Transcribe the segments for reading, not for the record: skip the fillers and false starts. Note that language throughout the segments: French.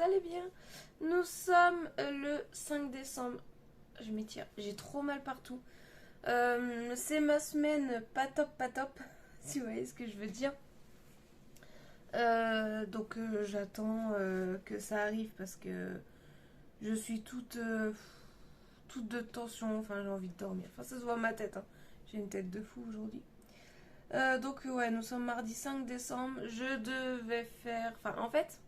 allez bien. Nous sommes le 5 décembre. Je m'étire, j'ai trop mal partout. C'est ma semaine pas top, si vous voyez ce que je veux dire. Donc j'attends que ça arrive parce que je suis toute de tension. Enfin, j'ai envie de dormir. Enfin, ça se voit à ma tête, hein. J'ai une tête de fou aujourd'hui. Donc ouais, nous sommes mardi 5 décembre. Je devais faire... Enfin, en fait,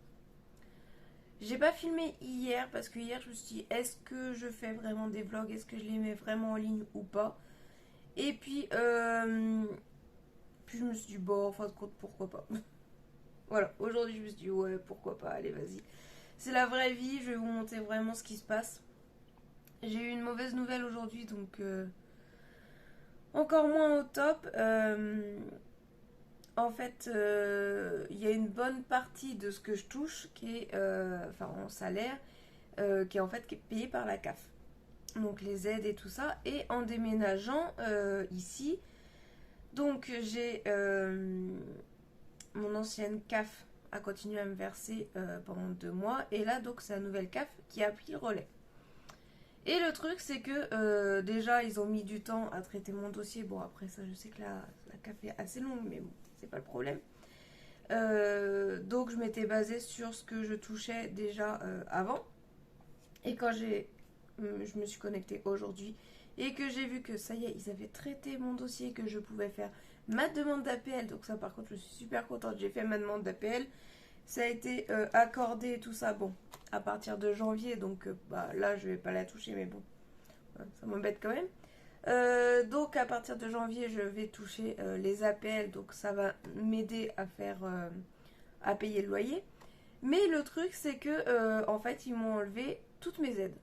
j'ai pas filmé hier parce que hier je me suis dit est-ce que je fais vraiment des vlogs, est-ce que je les mets vraiment en ligne ou pas. Et puis je me suis dit bon, en fin de compte, pourquoi pas. Voilà, aujourd'hui je me suis dit ouais, pourquoi pas, allez vas-y. C'est la vraie vie, je vais vous montrer vraiment ce qui se passe. J'ai eu une mauvaise nouvelle aujourd'hui, donc encore moins au top. En fait, il y a une bonne partie de ce que je touche qui est, enfin en salaire, qui est payé par la CAF. Donc les aides et tout ça. Et en déménageant ici, donc j'ai mon ancienne CAF a continué à me verser pendant 2 mois. Et là, donc c'est la nouvelle CAF qui a pris le relais. Et le truc, c'est que déjà, ils ont mis du temps à traiter mon dossier. Bon, après ça, je sais que la CAF est assez longue, mais bon, c'est pas le problème. Donc, je m'étais basée sur ce que je touchais déjà avant. Et quand je me suis connectée aujourd'hui et que j'ai vu que ça y est, ils avaient traité mon dossier, que je pouvais faire ma demande d'APL. Donc ça, par contre, je suis super contente. J'ai fait ma demande d'APL. Ça a été accordé et tout ça. Bon, à partir de janvier, donc bah, là, je vais pas la toucher, mais bon, ça m'embête quand même. Donc à partir de janvier, je vais toucher les APL. Donc ça va m'aider à faire, à payer le loyer. Mais le truc, c'est que en fait, ils m'ont enlevé toutes mes aides.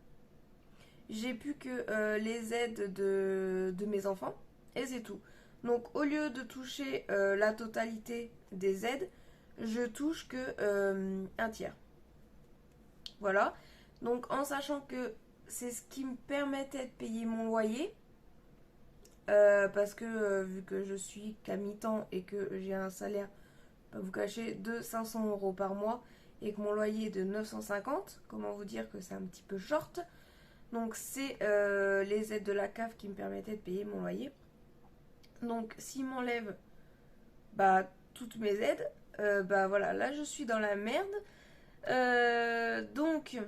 J'ai plus que les aides de mes enfants et c'est tout. Donc au lieu de toucher la totalité des aides, je touche que un tiers. Voilà. Donc en sachant que c'est ce qui me permettait de payer mon loyer, parce que vu que je suis qu'à mi-temps et que j'ai un salaire, pas vous cacher, de 500 euros par mois et que mon loyer est de 950, comment vous dire que c'est un petit peu short. Donc c'est les aides de la CAF qui me permettaient de payer mon loyer. Donc s'ils m'enlèvent bah, toutes mes aides, bah voilà, là je suis dans la merde. Donc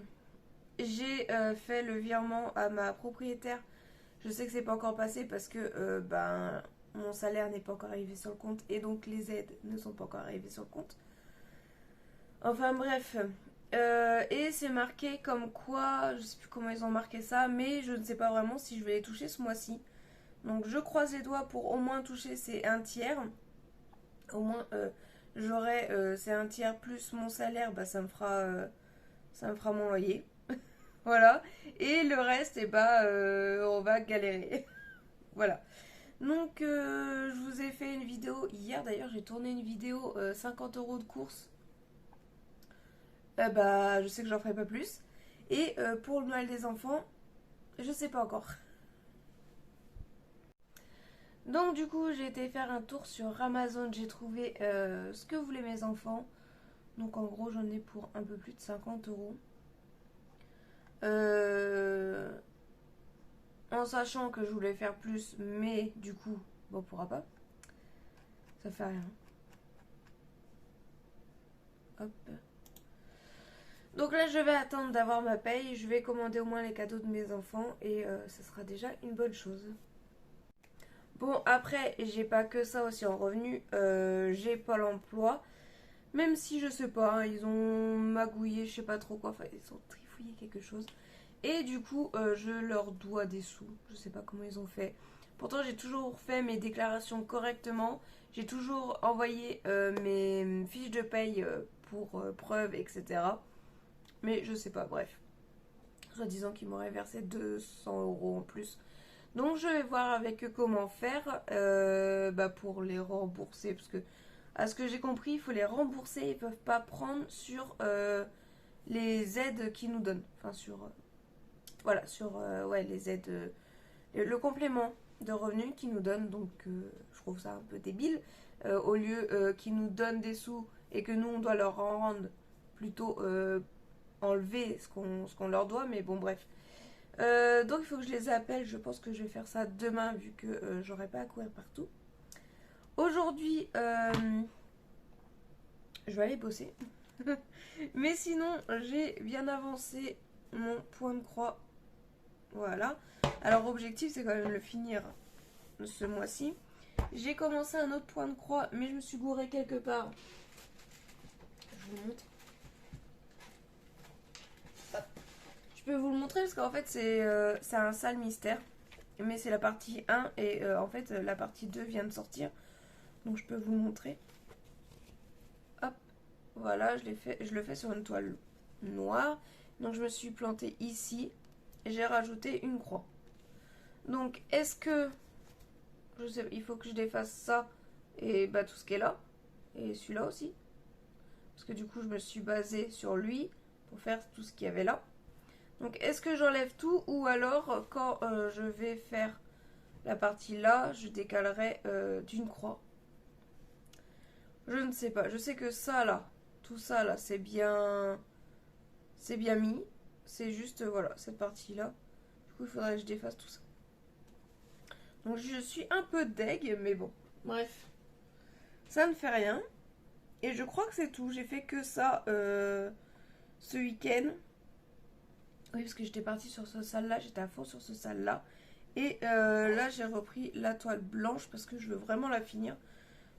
j'ai fait le virement à ma propriétaire. Je sais que c'est pas encore passé parce que ben, mon salaire n'est pas encore arrivé sur le compte et donc les aides ne sont pas encore arrivées sur le compte. Enfin bref. Et c'est marqué comme quoi, je sais plus comment ils ont marqué ça, mais je ne sais pas vraiment si je vais les toucher ce mois-ci. Donc je croise les doigts pour au moins toucher ces un tiers. Au moins j'aurai ces un tiers plus mon salaire, bah ça me fera mon loyer. Voilà. Et le reste, et bah on va galérer. Voilà. Donc je vous ai fait une vidéo hier d'ailleurs, j'ai tourné une vidéo 50 euros de course. Bah je sais que j'en ferai pas plus. Et pour le Noël des enfants, je sais pas encore. Donc du coup j'ai été faire un tour sur Amazon, j'ai trouvé ce que voulaient mes enfants. Donc en gros j'en ai pour un peu plus de 50 euros. Euh, En sachant que je voulais faire plus, mais du coup, bon, on pourra pas. Ça fait rien. Hop. Donc là, je vais attendre d'avoir ma paye. Je vais commander au moins les cadeaux de mes enfants et ça sera déjà une bonne chose. Bon, après, j'ai pas que ça aussi en revenu. J'ai Pôle emploi. Même si je sais pas, hein, ils ont magouillé, je sais pas trop quoi. Enfin, ils ont trifouillé quelque chose. Et du coup, je leur dois des sous. Je sais pas comment ils ont fait. Pourtant, j'ai toujours fait mes déclarations correctement. J'ai toujours envoyé mes fiches de paye pour preuve, etc. Mais je sais pas, bref. Soit disant qu'ils m'auraient versé 200 euros en plus. Donc je vais voir avec eux comment faire bah, pour les rembourser. Parce que, à ce que j'ai compris, il faut les rembourser. Ils peuvent pas prendre sur les aides qu'ils nous donnent. Enfin, sur. Voilà, sur ouais, les aides. Le complément de revenus qu'ils nous donnent. Donc je trouve ça un peu débile. Au lieu qu'ils nous donnent des sous et que nous, on doit leur en rendre plutôt enlever ce qu'on leur doit, mais bon, bref. Donc il faut que je les appelle. Je pense que je vais faire ça demain vu que j'aurai pas à courir partout. Aujourd'hui, je vais aller bosser. Mais sinon, j'ai bien avancé mon point de croix. Voilà. Alors, objectif, c'est quand même le finir ce mois-ci. J'ai commencé un autre point de croix, mais je me suis gourée quelque part. Je vous montre. Hop. Je peux vous le montrer parce qu'en fait, c'est un sale mystère. Mais c'est la partie 1 et en fait, la partie 2 vient de sortir. Donc, je peux vous le montrer. Hop. Voilà, je le fais sur une toile noire. Donc, je me suis plantée ici. J'ai rajouté une croix. Donc, est-ce que... Je sais, il faut que je défasse ça et bah, tout ce qui est là. Et celui-là aussi. Parce que du coup, je me suis basée sur lui pour faire tout ce qu'il y avait là. Donc, est-ce que j'enlève tout ou alors, quand je vais faire la partie là, je décalerai d'une croix. Je ne sais pas. Je sais que ça là, tout ça là, c'est bien mis. C'est juste, voilà, cette partie-là. Du coup, il faudrait que je défasse tout ça. Donc, je suis un peu deg, mais bon. Bref. Ça ne fait rien. Et je crois que c'est tout. J'ai fait que ça ce week-end. Oui, parce que j'étais partie sur ce salle-là. J'étais à fond sur ce salle-là. Et là, j'ai repris la toile blanche parce que je veux vraiment la finir.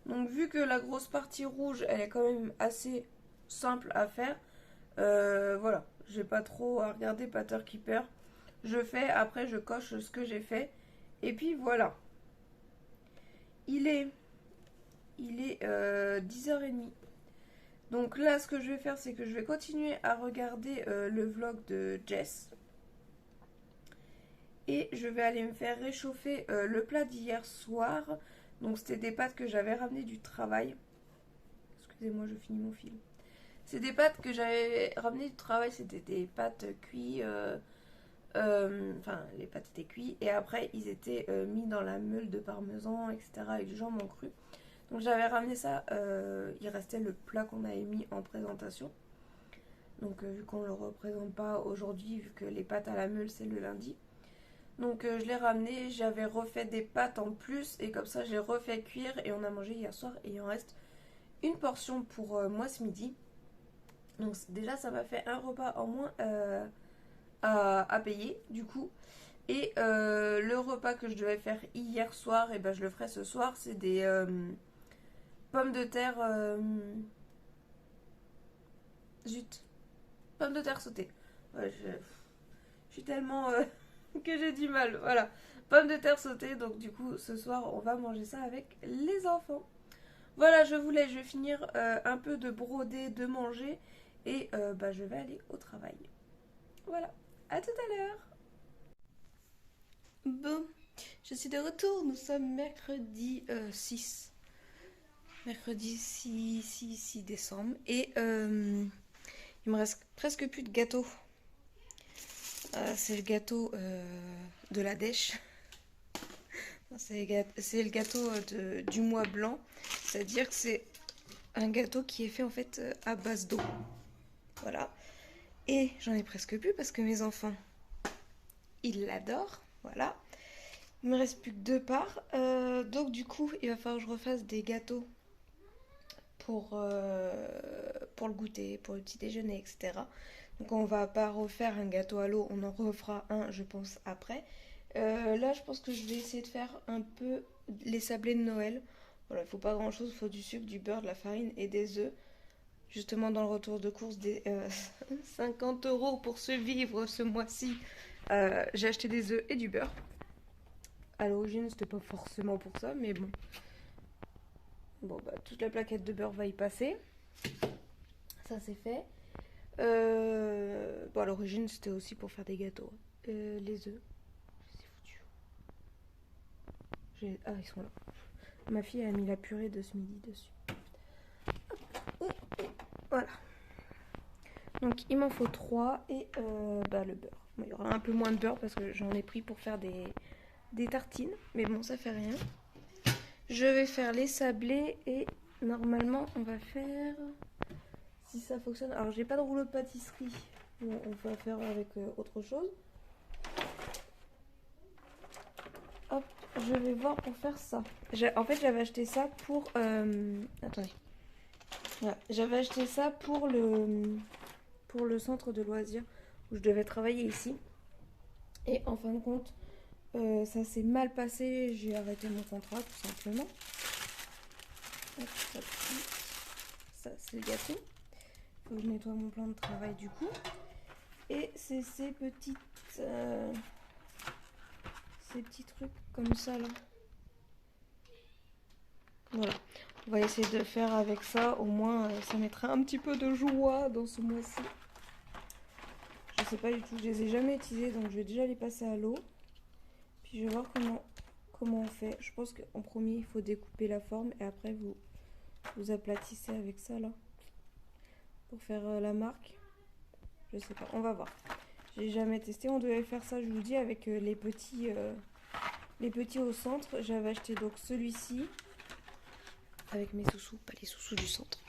Donc, vu que la grosse partie rouge, elle est quand même assez simple à faire. Voilà. J'ai pas trop à regarder Pater Keeper. Je fais, après je coche ce que j'ai fait. Et puis voilà. Il est 10h30. Donc là, ce que je vais faire, c'est que je vais continuer à regarder le vlog de Jess. Et je vais aller me faire réchauffer le plat d'hier soir. Donc c'était des pâtes que j'avais ramenées du travail. Excusez-moi, je finis mon film. C'est des pâtes que j'avais ramenées du travail. C'était des pâtes cuites. Enfin, les pâtes étaient cuites. Et après, ils étaient mis dans la meule de parmesan, etc. avec du jambon cru. Donc j'avais ramené ça, il restait le plat qu'on avait mis en présentation. Donc vu qu'on ne le représente pas aujourd'hui, vu que les pâtes à la meule c'est le lundi. Donc je l'ai ramené, j'avais refait des pâtes en plus et comme ça j'ai refait cuire et on a mangé hier soir et il en reste une portion pour moi ce midi. Donc déjà ça m'a fait un repas en moins à payer du coup. Et le repas que je devais faire hier soir, et ben je le ferai ce soir, c'est des... pommes de terre. Zut. Pommes de terre sautées. Ouais, je suis tellement que j'ai du mal. Voilà. Pommes de terre sautées. Donc, du coup, ce soir, on va manger ça avec les enfants. Voilà, je vais finir un peu de broder, de manger. Et bah, je vais aller au travail. Voilà. À tout à l'heure. Bon, je suis de retour. Nous sommes mercredi 6. Mercredi 6 décembre. Et il me reste presque plus de gâteau. C'est le gâteau de la dèche. C'est le gâteau du mois blanc. C'est-à-dire que c'est un gâteau qui est fait en fait à base d'eau. Voilà. Et j'en ai presque plus parce que mes enfants, ils l'adorent. Voilà. Il me reste plus que 2 parts. Donc du coup, il va falloir que je refasse des gâteaux pour le goûter, pour le petit déjeuner, etc. Donc on va pas refaire un gâteau à l'eau, on en refera un, je pense, après. Là, je pense que je vais essayer de faire un peu les sablés de Noël. Voilà, il faut pas grand chose, il faut du sucre, du beurre, de la farine et des œufs. Justement, dans le retour de course des 50 € pour se vivre ce mois-ci, j'ai acheté des œufs et du beurre. À l'origine, c'était pas forcément pour ça, mais bon. Bon, bah, toute la plaquette de beurre va y passer. Ça, c'est fait. Bon, à l'origine, c'était aussi pour faire des gâteaux. Les œufs. C'est foutu. Ah, ils sont là. Ma fille a mis la purée de ce midi dessus. Voilà. Donc, il m'en faut 3 et bah, le beurre. Bon, il y aura un peu moins de beurre parce que j'en ai pris pour faire des tartines. Mais bon, ça fait rien. Je vais faire les sablés et normalement, on va faire... Si ça fonctionne... Alors, j'ai pas de rouleau de pâtisserie on va faire avec autre chose. Hop, je vais voir pour faire ça. En fait, j'avais acheté ça pour... attendez. Voilà, j'avais acheté ça pour le centre de loisirs où je devais travailler ici. Et en fin de compte, ça s'est mal passé. J'ai arrêté mon contrat, tout simplement. Hop, hop, hop. Ça, c'est le gâteau. Faut que je nettoie mon plan de travail du coup. Et c'est ces petits trucs comme ça là. Voilà. On va essayer de faire avec ça. Au moins, ça mettra un petit peu de joie dans ce mois-ci. Je sais pas du tout. Je les ai jamais utilisés, donc je vais déjà les passer à l'eau. Puis je vais voir comment on fait. Je pense qu'en premier, il faut découper la forme et après vous aplatissez avec ça là pour faire la marque. Je sais pas, on va voir. J'ai jamais testé. On devait faire ça, je vous dis, avec les petits au centre. J'avais acheté donc celui-ci avec mes sous-sous, pas les sous-sous du centre.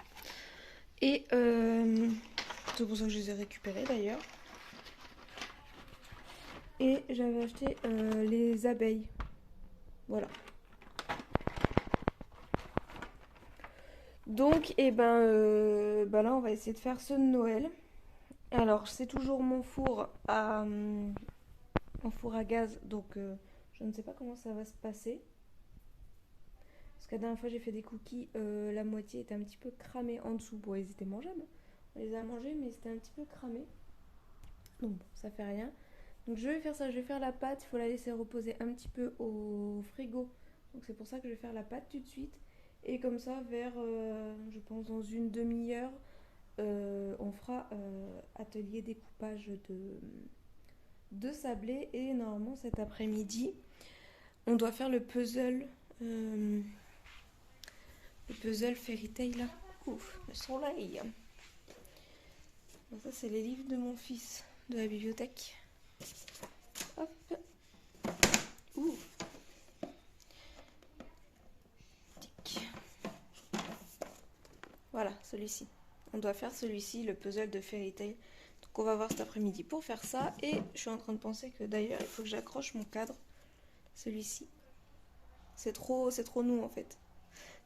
Et c'est pour ça que je les ai récupérés d'ailleurs. Et j'avais acheté les abeilles. Voilà. Donc, et là, on va essayer de faire ceux de Noël. Alors, c'est toujours mon four à gaz, donc je ne sais pas comment ça va se passer. Parce que la dernière fois, j'ai fait des cookies, la moitié était un petit peu cramée en dessous. Bon, ils étaient mangeables. On les a mangés, mais c'était un petit peu cramé. Donc, bon, ça fait rien. Donc, je vais faire ça. Je vais faire la pâte. Il faut la laisser reposer un petit peu au frigo. Donc, c'est pour ça que je vais faire la pâte tout de suite. Et comme ça, vers, je pense, dans une demi-heure, on fera atelier découpage de sablé. Et normalement, cet après-midi, on doit faire le puzzle Fairy Tail là. Ouf, le soleil. Bon, ça, c'est les livres de mon fils de la bibliothèque. Hop. Ouh. Tic. Voilà, celui-ci. On doit faire celui-ci, le puzzle de Fairy Tail. Donc on va voir cet après-midi pour faire ça. Et je suis en train de penser que d'ailleurs, il faut que j'accroche mon cadre. Celui-ci. C'est trop nous en fait.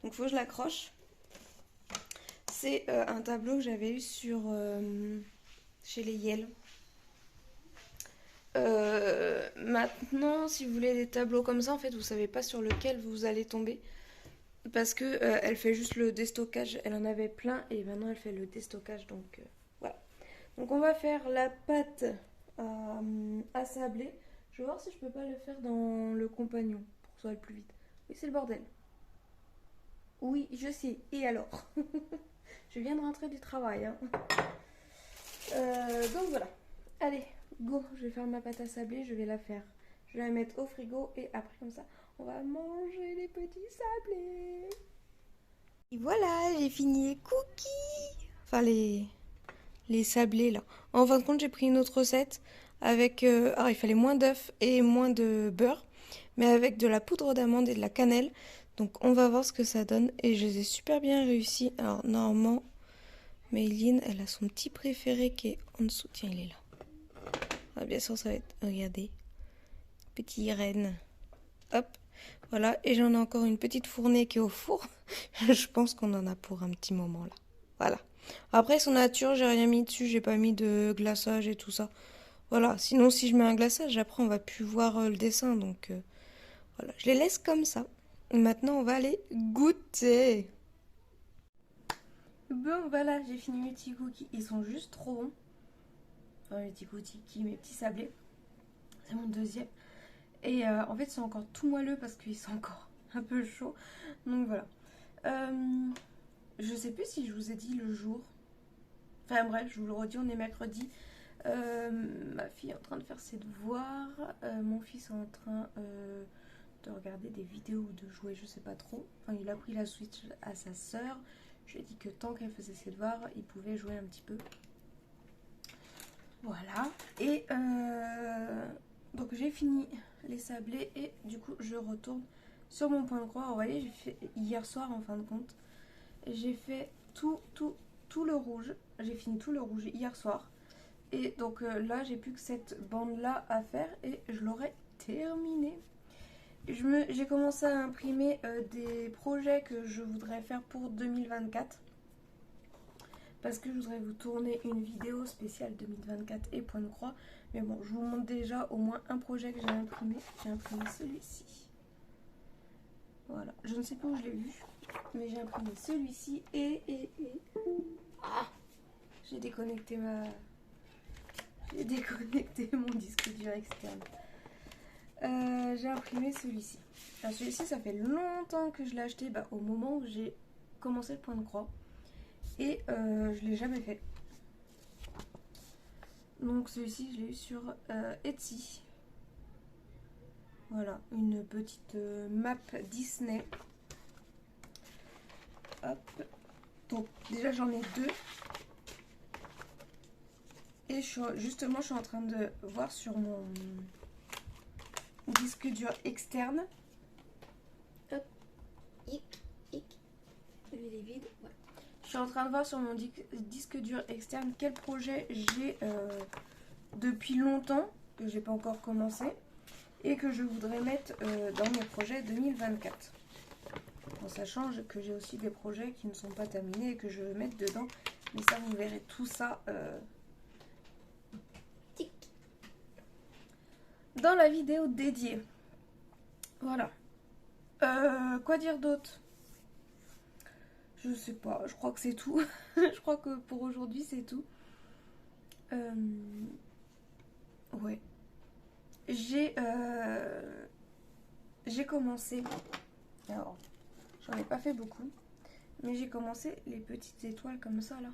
Donc il faut que je l'accroche. C'est un tableau que j'avais eu chez les Yale. Maintenant, si vous voulez des tableaux comme ça, en fait, vous savez pas sur lequel vous allez tomber. Parce que elle fait juste le déstockage. Elle en avait plein et maintenant elle fait le déstockage. Donc voilà. Donc on va faire la pâte à sabler. Je vais voir si je peux pas le faire dans le compagnon pour que ça aille plus vite. Oui, c'est le bordel. Oui, je sais. Et alors? Je viens de rentrer du travail. Hein. Donc voilà. Allez, go. Je vais faire ma pâte à sabler. Je vais la faire. Je vais la mettre au frigo et après comme ça, on va manger les petits sablés. Et voilà, j'ai fini les cookies. Enfin les sablés là. En fin de compte, j'ai pris une autre recette avec... alors il fallait moins d'œufs et moins de beurre. Mais avec de la poudre d'amande et de la cannelle. Donc on va voir ce que ça donne. Et je les ai super bien réussi. Alors normalement, Mayline, elle a son petit préféré qui est en dessous. Tiens, il est là. Ah, bien sûr, ça va être... Regardez. Petit renne. Hop. Voilà. Et j'en ai encore une petite fournée qui est au four. Je pense qu'on en a pour un petit moment là. Voilà. Après, son nature, j'ai rien mis dessus. J'ai pas mis de glaçage et tout ça. Voilà. Sinon, si je mets un glaçage, après, on va plus voir le dessin. Donc, voilà. Je les laisse comme ça. Et maintenant, on va aller goûter. Bon, voilà. J'ai fini mes petits cookies. Ils sont juste trop bons. Enfin, mes petits cookies, mes petits sablés. C'est mon deuxième. Et en fait, ils sont encore tout moelleux parce qu'ils sont encore un peu chauds. Donc, voilà. Je sais plus si je vous ai dit le jour. Enfin bref, je vous le redis, on est mercredi. Ma fille est en train de faire ses devoirs. Mon fils est en train de regarder des vidéos ou de jouer, je sais pas trop. Enfin, il a pris la Switch à sa sœur. Je lui ai dit que tant qu'elle faisait ses devoirs, il pouvait jouer un petit peu. Voilà. Et donc j'ai fini les sablés et du coup je retourne sur mon point de croix. Vous voyez, j'ai fait hier soir en fin de compte. J'ai fait tout le rouge. J'ai fini tout le rouge hier soir. Et donc là, j'ai plus que cette bande-là à faire et je l'aurai terminée. J'ai commencé à imprimer des projets que je voudrais faire pour 2024. Parce que je voudrais vous tourner une vidéo spéciale 2024 et point de croix. Mais bon, je vous montre déjà au moins un projet que j'ai imprimé. J'ai imprimé celui-ci. Voilà, je ne sais pas où je l'ai vu, mais j'ai imprimé celui-ci Ah, j'ai déconnecté mon disque dur externe. J'ai imprimé celui-ci. Alors celui-ci, ça fait longtemps que je l'ai acheté, au moment où j'ai commencé le point de croix. Et je l'ai jamais fait. Donc celui-ci, je l'ai eu sur Etsy. Voilà, une petite map Disney. Hop. Donc déjà j'en ai deux. Et justement, je suis en train de voir sur mon disque dur externe. Hop. Il est vide. Ouais. Je suis en train de voir sur mon disque dur externe quel projet j'ai depuis longtemps, que j'ai pas encore commencé, et que je voudrais mettre dans mes projets 2024. En sachant que j'ai aussi des projets qui ne sont pas terminés et que je veux mettre dedans. Mais ça, vous verrez tout ça dans la vidéo dédiée. Voilà. Quoi dire d'autre? Je sais pas, je crois que c'est tout. Je crois que pour aujourd'hui, c'est tout. Ouais. J'ai commencé. Alors, j'en ai pas fait beaucoup. Mais j'ai commencé les petites étoiles comme ça, là.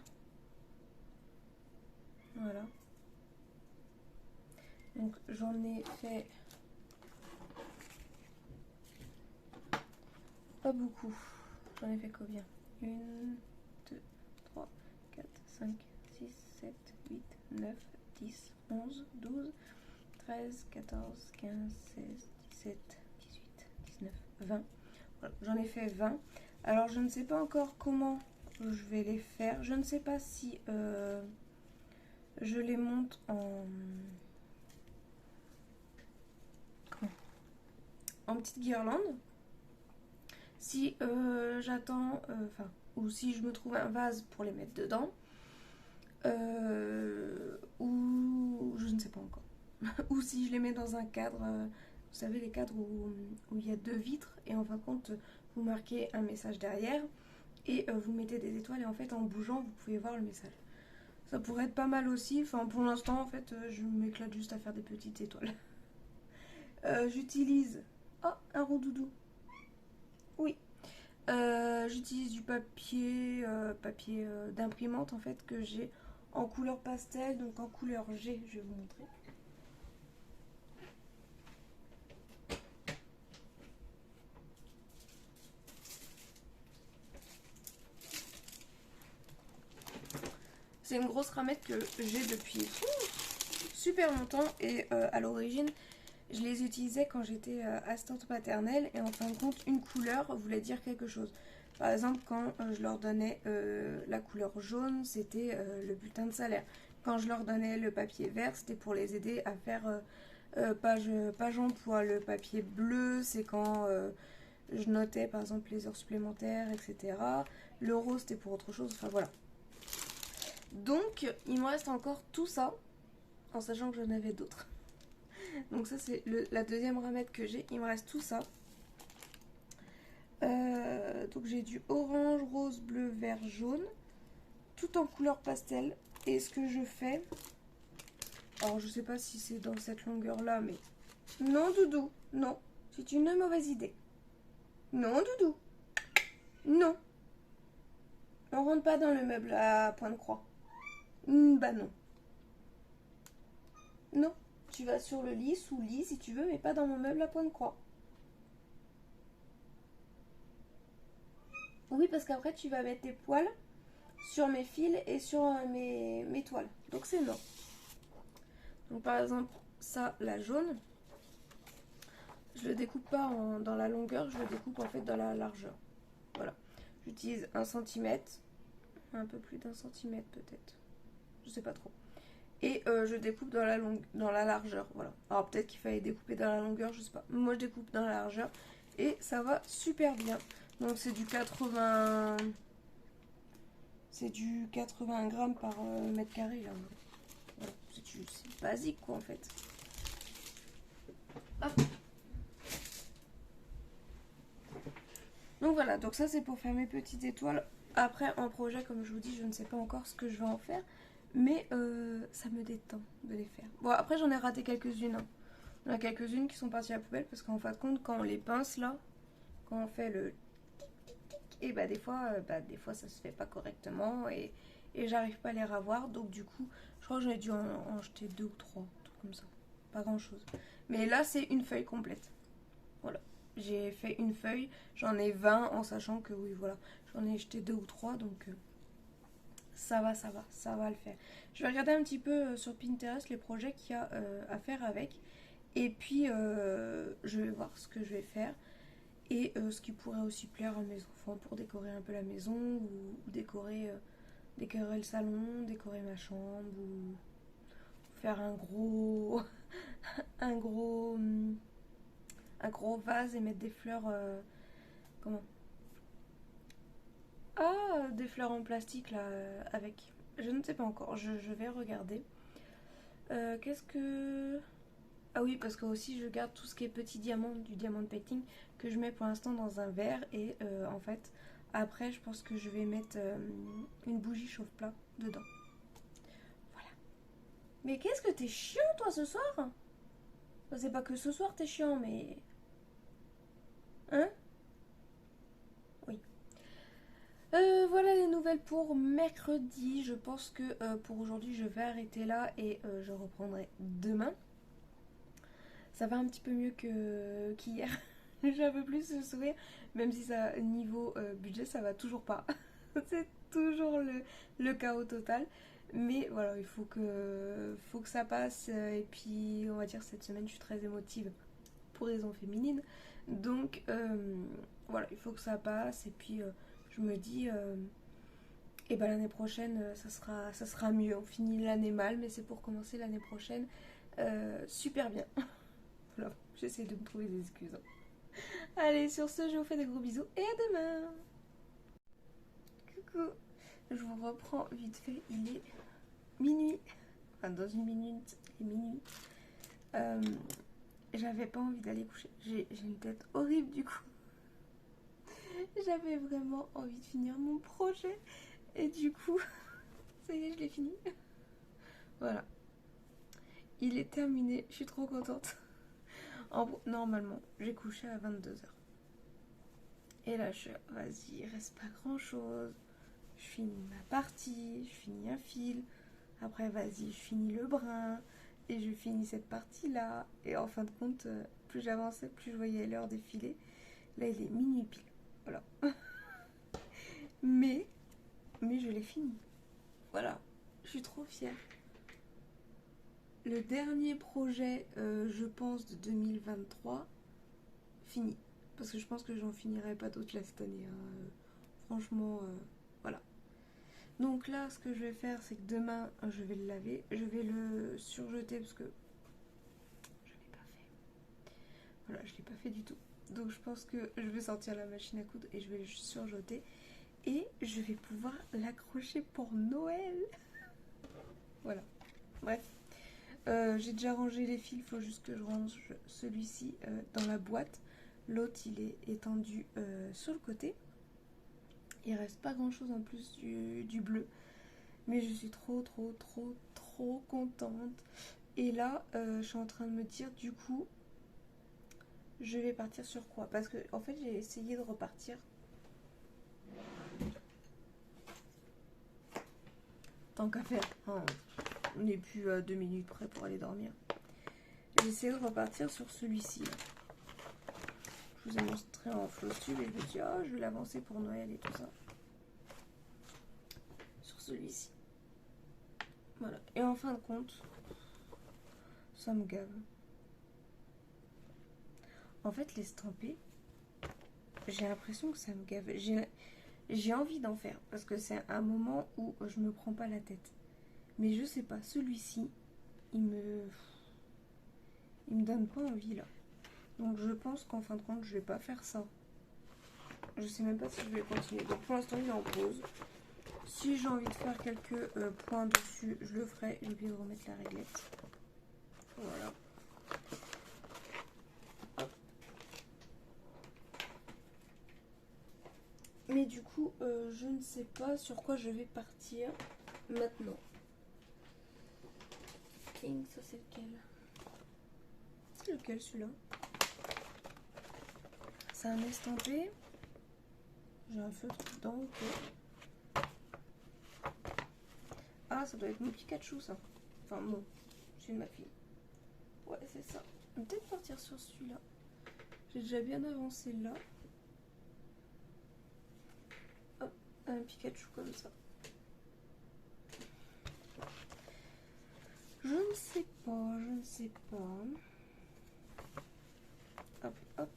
Voilà. Donc, j'en ai fait pas beaucoup. J'en ai fait combien? 1, 2, 3, 4, 5, 6, 7, 8, 9, 10, 11, 12, 13, 14, 15, 16, 17, 18, 19, 20. Voilà, j'en ai fait 20. Alors, je ne sais pas encore comment je vais les faire. Je ne sais pas si je les monte en petite guirlande. Si j'attends, ou si je me trouve un vase pour les mettre dedans, ou je ne sais pas encore. Ou si je les mets dans un cadre, vous savez, les cadres où il y a deux vitres, et en fin de compte, vous marquez un message derrière, et vous mettez des étoiles, et en fait, en bougeant, vous pouvez voir le message. Ça pourrait être pas mal aussi. Enfin, pour l'instant, en fait, je m'éclate juste à faire des petites étoiles. J'utilise... Oh, un rondoudou. Oui. J'utilise du papier, d'imprimante en fait que j'ai en couleur pastel, donc en couleur G, je vais vous montrer. C'est une grosse ramette que j'ai depuis super longtemps et à l'origine je les utilisais quand j'étais assistante maternelle et en fin de compte une couleur voulait dire quelque chose. Par exemple, quand je leur donnais la couleur jaune, c'était le bulletin de salaire. Quand je leur donnais le papier vert, c'était pour les aider à faire page emploi. Le papier bleu, c'est quand je notais par exemple les heures supplémentaires, etc. Le rose, c'était pour autre chose. Enfin voilà. Donc, il me reste encore tout ça, en sachant que j'en avais d'autres. Donc ça, c'est la deuxième ramette que j'ai. Il me reste tout ça. Donc j'ai du orange, rose, bleu, vert, jaune, tout en couleur pastel. Et ce que je fais, alors je sais pas si c'est dans cette longueur là, mais non Doudou, non, c'est une mauvaise idée. Non Doudou, non, on rentre pas dans le meuble à point de croix. Bah non, non, tu vas sur le lit, sous le lit si tu veux, mais pas dans mon meuble à point de croix. Oui, parce qu'après tu vas mettre tes poils sur mes fils et sur mes toiles. Donc c'est non. Donc par exemple, ça, la jaune, je le découpe pas dans la longueur, je le découpe en fait dans la largeur. Voilà. J'utilise 1 cm, un peu plus d'1 cm peut-être. Je sais pas trop. Et je découpe dans la largeur, voilà. Alors peut-être qu'il fallait découper dans la longueur, je sais pas. Moi je découpe dans la largeur et ça va super bien. Donc c'est du 80... C'est du 80 grammes par mètre carré là. Voilà. C'est basique quoi en fait. Hop. Donc voilà, donc ça c'est pour faire mes petites étoiles. Après en projet, comme je vous dis, je ne sais pas encore ce que je vais en faire. Mais ça me détend de les faire. Bon, après j'en ai raté quelques-unes. Hein. Il y en a quelques-unes qui sont parties à la poubelle parce qu'en fin de compte, quand on les pince là, quand on fait le et des fois ça se fait pas correctement et j'arrive pas à les ravoir. Donc du coup, je crois que j'ai dû en jeter 2 ou 3, tout comme ça. Pas grand-chose. Mais là, c'est une feuille complète. Voilà. J'ai fait une feuille, j'en ai 20 en sachant que oui, voilà, j'en ai jeté 2 ou 3 donc ça va le faire. Je vais regarder un petit peu sur Pinterest les projets qu'il y a à faire avec. Et puis je vais voir ce que je vais faire. Et ce qui pourrait aussi plaire à mes enfants pour décorer un peu la maison ou décorer le salon, décorer ma chambre ou faire un gros un gros un gros vase et mettre des fleurs comment des fleurs en plastique là avec. Je ne sais pas encore, je vais regarder. Qu'est-ce que... Ah oui, parce que aussi je garde tout ce qui est petit diamant, du diamant painting, que je mets pour l'instant dans un verre. Et en fait, après, je pense que je vais mettre une bougie chauffe-plat dedans. Voilà. Mais qu'est-ce que t'es chiant, toi, ce soir? Enfin, c'est pas que ce soir t'es chiant, mais... Hein? Oui. Voilà les nouvelles pour mercredi. Je pense que pour aujourd'hui, je vais arrêter là et je reprendrai demain. Ça va un petit peu mieux qu'hier. J'ai un peu plus de sourire, même si ça, niveau budget, ça va toujours pas. C'est toujours le chaos total. Mais voilà, il faut que ça passe. Et puis, on va dire, cette semaine, je suis très émotive pour raison féminine. Donc, voilà, il faut que ça passe. Et puis, je me dis, et ben l'année prochaine, ça sera mieux. On finit l'année mal, mais c'est pour commencer l'année prochaine super bien. Voilà, j'essaie de me trouver des excuses. Allez, sur ce, je vous fais des gros bisous et à demain. Coucou. Je vous reprends vite fait, il est minuit. Enfin, dans une minute, il est minuit. J'avais pas envie d'aller coucher. J'ai une tête horrible du coup. J'avais vraiment envie de finir mon projet. Et du coup, ça y est, je l'ai fini. Voilà. Il est terminé, je suis trop contente. Normalement, j'ai couché à 22h. Et là, vas-y, il reste pas grand chose. Je finis ma partie, je finis un fil. Après, vas-y, je finis le brin. Et je finis cette partie-là. Et en fin de compte, plus j'avançais, plus je voyais l'heure défiler. Là, il est minuit pile. Voilà. mais je l'ai fini. Voilà. Je suis trop fière. Le dernier projet, je pense, de 2023, fini. Parce que je pense que j'en finirai pas d'autres là cette année. Hein. Franchement, voilà. Donc là, ce que je vais faire, c'est que demain, je vais le laver. Je vais le surjeter parce que je l'ai pas fait. Voilà, je l'ai pas fait du tout. Donc je pense que je vais sortir la machine à coudre et je vais le surjeter. Et je vais pouvoir l'accrocher pour Noël. Voilà. Bref. J'ai déjà rangé les fils, il faut juste que je range celui-ci dans la boîte. L'autre, il est étendu sur le côté. Il reste pas grand chose en plus du bleu. Mais je suis trop contente. Et là, je suis en train de me dire, du coup, je vais partir sur quoi? Parce que, en fait, j'ai essayé de repartir. Tant qu'à faire. Hein, on n'est plus à 2 minutes près pour aller dormir. J'ai essayé de repartir sur celui-ci. Je vous ai montré en flotube et je me dis, oh, je vais l'avancer pour Noël et tout ça. Sur celui-ci. Voilà. Et en fin de compte, ça me gave. En fait, l'estamper, j'ai l'impression que ça me gave. J'ai envie d'en faire parce que c'est un moment où je me prends pas la tête. Mais je sais pas, celui-ci, il me donne pas envie là. Donc je pense qu'en fin de compte, je vais pas faire ça. Je sais même pas si je vais continuer. Donc pour l'instant, il est en pause. Si j'ai envie de faire quelques points dessus, je le ferai. J'ai oublié de remettre la réglette. Voilà. Hop. Mais du coup, je ne sais pas sur quoi je vais partir maintenant. King, ça c'est lequel? C'est lequel celui-là? C'est un estampé. J'ai un feutre dedans. Okay. Ah, ça doit être mon Pikachu ça. Enfin mon, celui de ma fille. Ouais, c'est ça. On va peut-être partir sur celui-là. J'ai déjà bien avancé là. Hop, un Pikachu comme ça. Je ne sais pas, je ne sais pas. Hop, hop.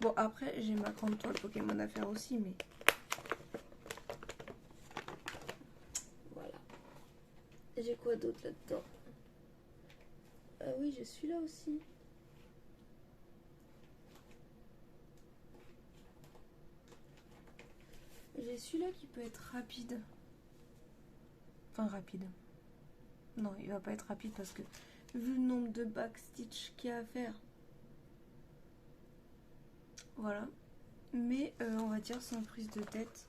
Bon, après, j'ai ma grande toile Pokémon à faire aussi, mais... Voilà. J'ai quoi d'autre là-dedans? Ah oui, j'ai celui-là aussi. J'ai celui-là qui peut être rapide. Enfin, rapide. Non, il va pas être rapide parce que vu le nombre de backstitch qu'il y a à faire. Voilà. Mais on va dire sans prise de tête.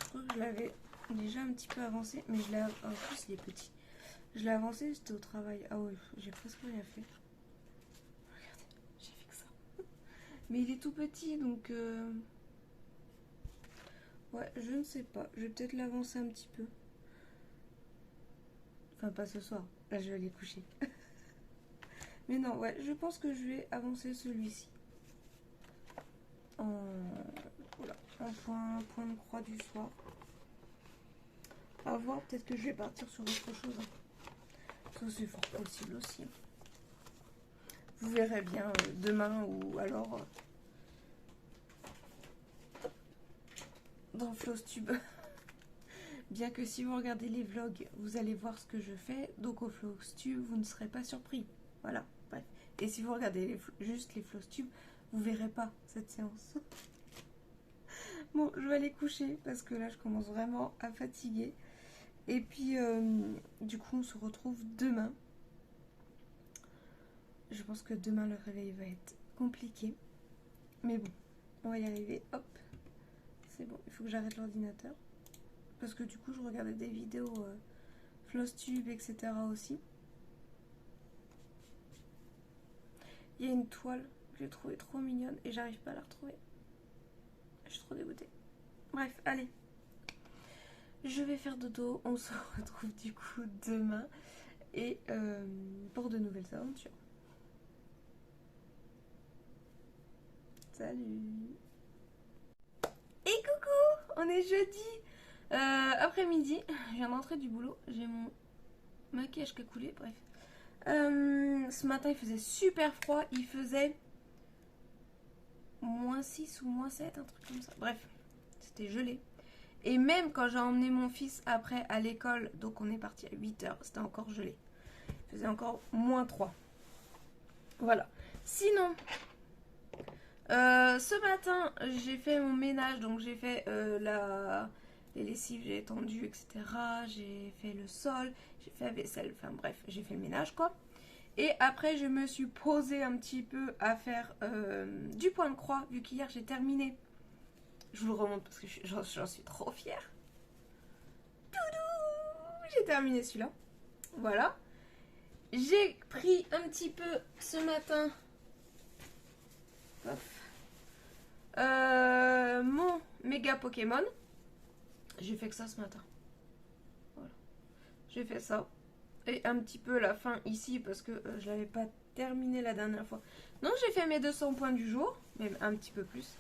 Je crois que je l'avais déjà un petit peu avancé. Mais je l'ai... En plus, il est petit. Je l'ai avancé, j'étais au travail. Ah oui, j'ai presque rien fait. Regardez, j'ai fait que ça. Mais il est tout petit, donc... Ouais, je ne sais pas. Je vais peut-être l'avancer un petit peu. Enfin, pas ce soir. Là, je vais aller coucher. Mais non, ouais, je pense que je vais avancer celui-ci. Voilà, en point de croix du soir. À voir, peut-être que je vais partir sur autre chose. Ça, c'est fort possible aussi. Vous verrez bien demain ou alors dans Flowstube. Bien que si vous regardez les vlogs, vous allez voir ce que je fais. Donc au Flowstube, vous ne serez pas surpris. Voilà, bref. Et si vous regardez juste les Flowstube, vous verrez pas cette séance. Bon, je vais aller coucher parce que là, je commence vraiment à fatiguer. Et puis, du coup, on se retrouve demain. Je pense que demain, le réveil va être compliqué. Mais bon, on va y arriver. Hop, c'est bon. Il faut que j'arrête l'ordinateur. Parce que du coup, je regardais des vidéos Flowstube, etc. aussi. Il y a une toile que j'ai trouvée trop mignonne et j'arrive pas à la retrouver. Je suis trop dégoûtée. Bref, allez. Je vais faire dodo. On se retrouve du coup demain. Et pour de nouvelles aventures. Salut. Et coucou, on est jeudi après-midi. Je viens d'entrer du boulot. J'ai mon maquillage qui a coulé, bref. Ce matin, il faisait super froid. Il faisait -6 ou -7, un truc comme ça. Bref, c'était gelé. Et même quand j'ai emmené mon fils après à l'école, donc on est parti à 8h, c'était encore gelé. Il faisait encore -3. Voilà. Sinon, ce matin, j'ai fait mon ménage. Donc j'ai fait les lessives, j'ai étendu, etc. J'ai fait le sol, j'ai fait la vaisselle. Enfin bref, j'ai fait le ménage quoi. Et après, je me suis posée un petit peu à faire du point de croix. Vu qu'hier, j'ai terminé. Je vous le remonte parce que j'en suis trop fière. Toudou, j'ai terminé celui-là. Voilà. J'ai pris un petit peu ce matin mon méga Pokémon. J'ai fait que ça ce matin. Voilà. J'ai fait ça. Et un petit peu la fin ici parce que je l'avais pas terminé la dernière fois. Donc j'ai fait mes 200 points du jour. Même un petit peu plus.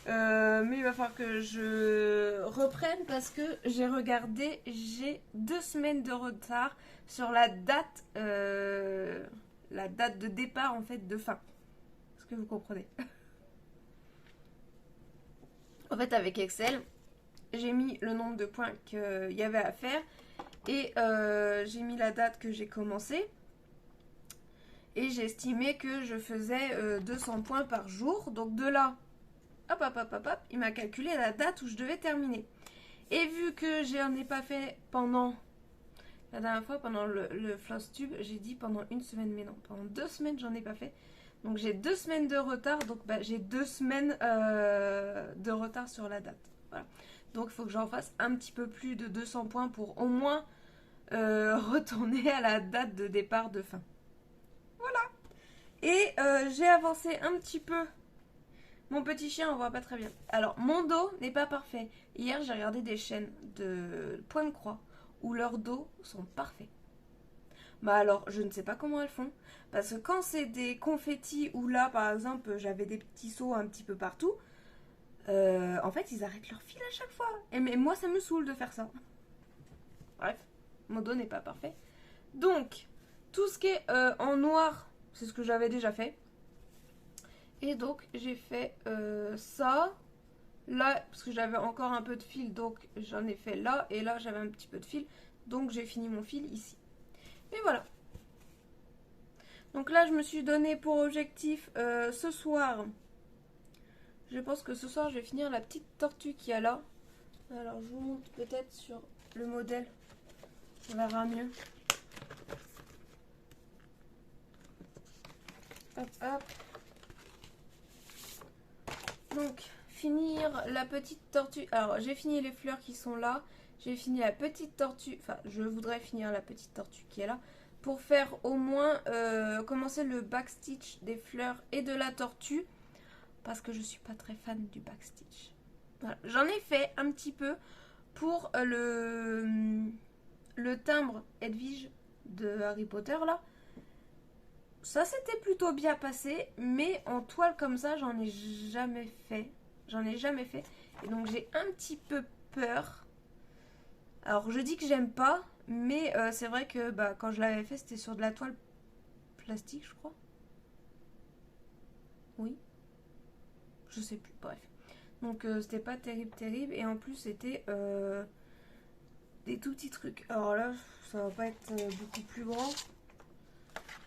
Mais il va falloir que je reprenne parce que j'ai regardé, j'ai 2 semaines de retard sur la date de départ en fait de fin. Parce que vous comprenez. En fait, avec Excel, j'ai mis le nombre de points qu'il y avait à faire et j'ai mis la date que j'ai commencé. Et j'ai estimé que je faisais 200 points par jour. Donc de là, hop, il m'a calculé la date où je devais terminer. Et vu que j'en ai pas fait pendant... La dernière fois, pendant le Flosstube, j'ai dit pendant une semaine, mais non, pendant 2 semaines, j'en ai pas fait. Donc j'ai 2 semaines de retard, donc j'ai 2 semaines de retard sur la date. Voilà. Donc il faut que j'en fasse un petit peu plus de 200 points pour au moins retourner à la date de départ de fin. Voilà. Et j'ai avancé un petit peu. Mon petit chien, on voit pas très bien. Alors, mon dos n'est pas parfait. Hier, j'ai regardé des chaînes de points de croix où leurs dos sont parfaits. Bah alors, je ne sais pas comment elles font. Parce que quand c'est des confettis où là, par exemple, j'avais des petits sauts un petit peu partout, en fait, ils arrêtent leur fil à chaque fois. Et mais moi, ça me saoule de faire ça. Bref, mon dos n'est pas parfait. Donc, tout ce qui est en noir, c'est ce que j'avais déjà fait. Et donc, j'ai fait ça. Là, parce que j'avais encore un peu de fil, donc j'en ai fait là. Et là, j'avais un petit peu de fil. Donc, j'ai fini mon fil ici. Et voilà. Donc là, je me suis donné pour objectif ce soir. Je pense que ce soir, je vais finir la petite tortue qu'il y a là. Alors, je vous montre peut-être sur le modèle. On verra mieux. Hop, hop. Donc, finir la petite tortue. Alors, j'ai fini les fleurs qui sont là. J'ai fini la petite tortue. Enfin, je voudrais finir la petite tortue qui est là. Pour faire au moins commencer le backstitch des fleurs et de la tortue. Parce que je suis pas très fan du backstitch. Voilà. J'en ai fait un petit peu pour le timbre Edwige de Harry Potter là. Ça s'était plutôt bien passé, mais en toile comme ça, j'en ai jamais fait. J'en ai jamais fait. Et donc j'ai un petit peu peur. Alors je dis que j'aime pas, mais c'est vrai que quand je l'avais fait, c'était sur de la toile plastique, je crois. Oui. Je sais plus, bref. Donc c'était pas terrible. Et en plus, c'était des tout petits trucs. Alors là, ça va pas être beaucoup plus grand.